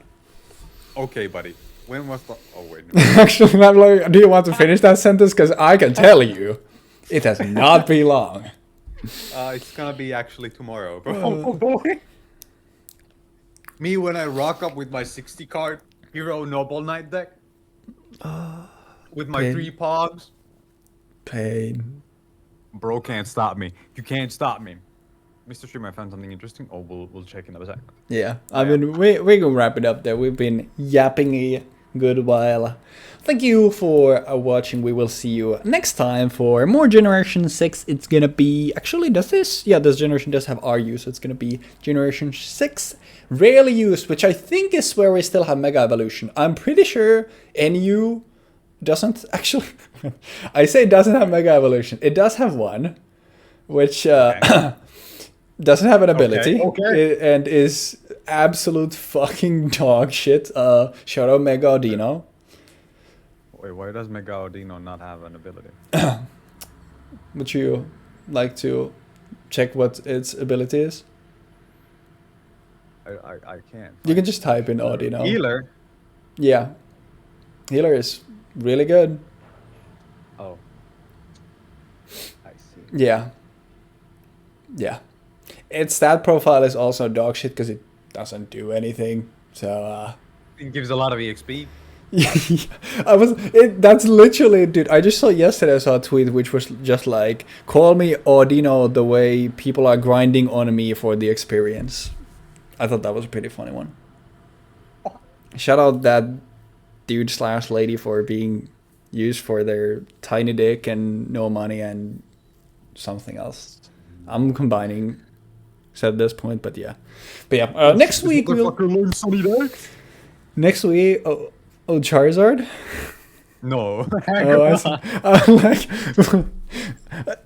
[SPEAKER 3] Okay, buddy. When was the? Oh wait. No.
[SPEAKER 5] Actually, I'm like, do you want to finish that sentence? Because I can tell you, it has not been long.
[SPEAKER 3] It's gonna be actually tomorrow. Oh boy. Me when I rock up with my 60 card Hero Noble Knight deck. With my
[SPEAKER 5] pain.
[SPEAKER 3] 3 pogs.
[SPEAKER 5] Pain.
[SPEAKER 3] Bro can't stop me. You can't stop me. Mr. Streamer, I found something interesting. Oh, we'll check in a second.
[SPEAKER 5] Yeah, I mean, we're gonna wrap it up there. We've been yapping a good while. Thank you for watching. We will see you next time for more Generation 6. It's gonna be, actually, does this? Yeah, this generation does have RU, so it's gonna be Generation 6 rarely used, which I think is where we still have Mega Evolution. I'm pretty sure NU doesn't, actually, I say it doesn't have Mega Evolution. It does have one, which doesn't have an ability, and is absolute fucking dog shit. Shout out Mega Audino.
[SPEAKER 3] Wait, why does Mega Audino not have an ability?
[SPEAKER 5] Would you like to check what its ability is?
[SPEAKER 3] I can't.
[SPEAKER 5] You can just type in Audino.
[SPEAKER 3] Healer?
[SPEAKER 5] Yeah. Healer is really good.
[SPEAKER 3] Oh. I see.
[SPEAKER 5] Yeah. Yeah. Its stat profile is also dog shit because it doesn't do anything. So,
[SPEAKER 3] It gives a lot of EXP.
[SPEAKER 5] That's literally, dude, I just saw yesterday, I saw a tweet which was just like, call me Audino the way people are grinding on me for the experience. I thought that was a pretty funny one. Shout out that dude / lady for being used for their tiny dick and no money and something else. I'm combining at this point, but yeah. Next week Next week, Charizard.
[SPEAKER 3] No.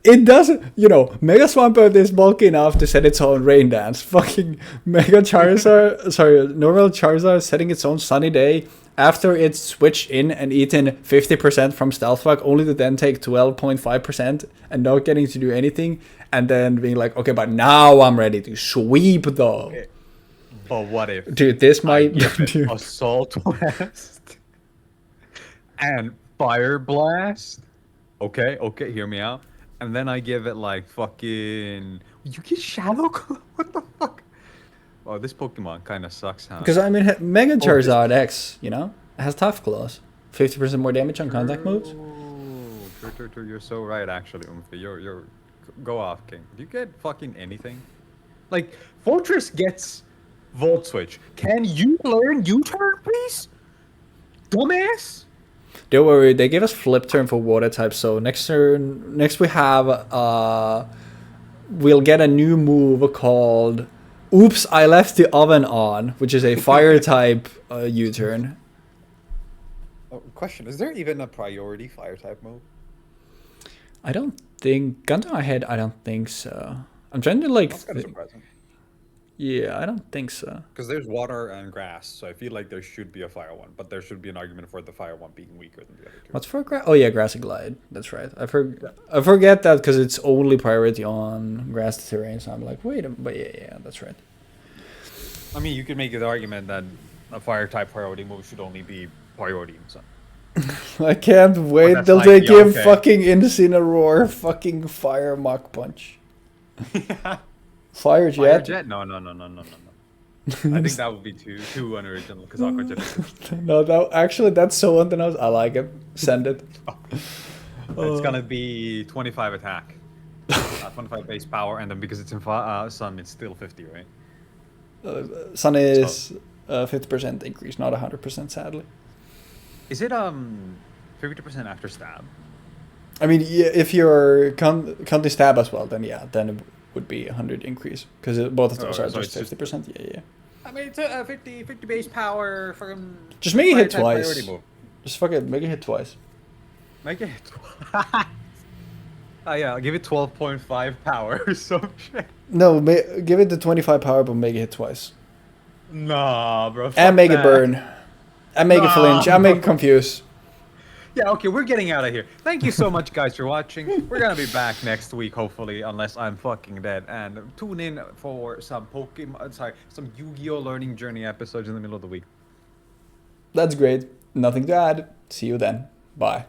[SPEAKER 5] It doesn't, Mega Swampert is bulky enough to set its own rain dance. Fucking Mega Charizard, normal Charizard setting its own sunny day after it's switched in and eaten 50% from Stealth Rock, only to then take 12.5% and not getting to do anything, and then being like, okay, but now I'm ready to sweep though.
[SPEAKER 3] Okay. But what if?
[SPEAKER 5] Dude, this might
[SPEAKER 3] be Assault Blast and Fire Blast. Okay, hear me out. And then I give it like fucking. You get Shadow Claw? What the fuck? Oh, this Pokemon kind of sucks, huh?
[SPEAKER 5] Because I mean, Mega Charizard X, it has Tough Claws, 50% more damage on contact moves.
[SPEAKER 3] True. You're so right, actually, Umfi. You're go off, King. Do you get fucking anything? Like Fortress gets Volt Switch. Can you learn U-turn, please? Dumbass.
[SPEAKER 5] Don't worry, they gave us Flip Turn for Water type, so next we have, we'll get a new move called Oops, I Left the Oven On, which is a Fire type U-turn.
[SPEAKER 3] Oh, question, is there even a priority Fire type move?
[SPEAKER 5] I don't think, gun to my head, I don't think so. I'm trying to like...
[SPEAKER 3] That's kind of surprising.
[SPEAKER 5] Yeah, I don't think so.
[SPEAKER 3] Because there's water and grass, so I feel like there should be a fire one, but there should be an argument for the fire one being weaker than the other two.
[SPEAKER 5] What's for grass? Oh yeah, Grass and Glide. That's right. I forget that because it's only priority on grass terrain, so I'm like, but yeah, that's right.
[SPEAKER 3] I mean, you could make the argument that a fire type priority move should only be priority in Sun.
[SPEAKER 5] I can't wait till
[SPEAKER 3] like,
[SPEAKER 5] they
[SPEAKER 3] yeah,
[SPEAKER 5] give
[SPEAKER 3] okay.
[SPEAKER 5] fucking Incineroar fucking Fire Mach Punch. Fire Jet?
[SPEAKER 3] Fire Jet? No. I think that would be too unoriginal because Aqua Jet is
[SPEAKER 5] No, that's so on the nose. I like it. Send it.
[SPEAKER 3] It's gonna be 25 attack, 25 base power, and then because it's in Sun, it's still 50, right?
[SPEAKER 4] Sun is 50% increase, not 100%, sadly.
[SPEAKER 3] Is it 50% after stab?
[SPEAKER 4] I mean, yeah, if you're counting stab as well, then yeah, then it would be 100 increase because both of those are
[SPEAKER 3] so
[SPEAKER 4] just
[SPEAKER 3] it's
[SPEAKER 4] 50%. Yeah.
[SPEAKER 3] I mean, it's a 50 base power from.
[SPEAKER 4] Just make it hit
[SPEAKER 3] fire type priority
[SPEAKER 4] twice.
[SPEAKER 3] move.
[SPEAKER 4] Just fuck it, make it hit twice.
[SPEAKER 3] Make it. Yeah, I'll give it 12.5 power or some shit.
[SPEAKER 4] No, give it the 25 power, but make it hit twice.
[SPEAKER 3] Nah, bro.
[SPEAKER 4] And make it
[SPEAKER 3] that.
[SPEAKER 4] burn. And make it flinch. And make it confuse.
[SPEAKER 3] Yeah, okay, we're getting out of here. Thank you so much, guys, for watching. We're gonna be back next week, hopefully, unless I'm fucking dead. And tune in for some some Yu-Gi-Oh! Learning Journey episodes in the middle of the week.
[SPEAKER 4] That's great. Nothing to add. See you then. Bye.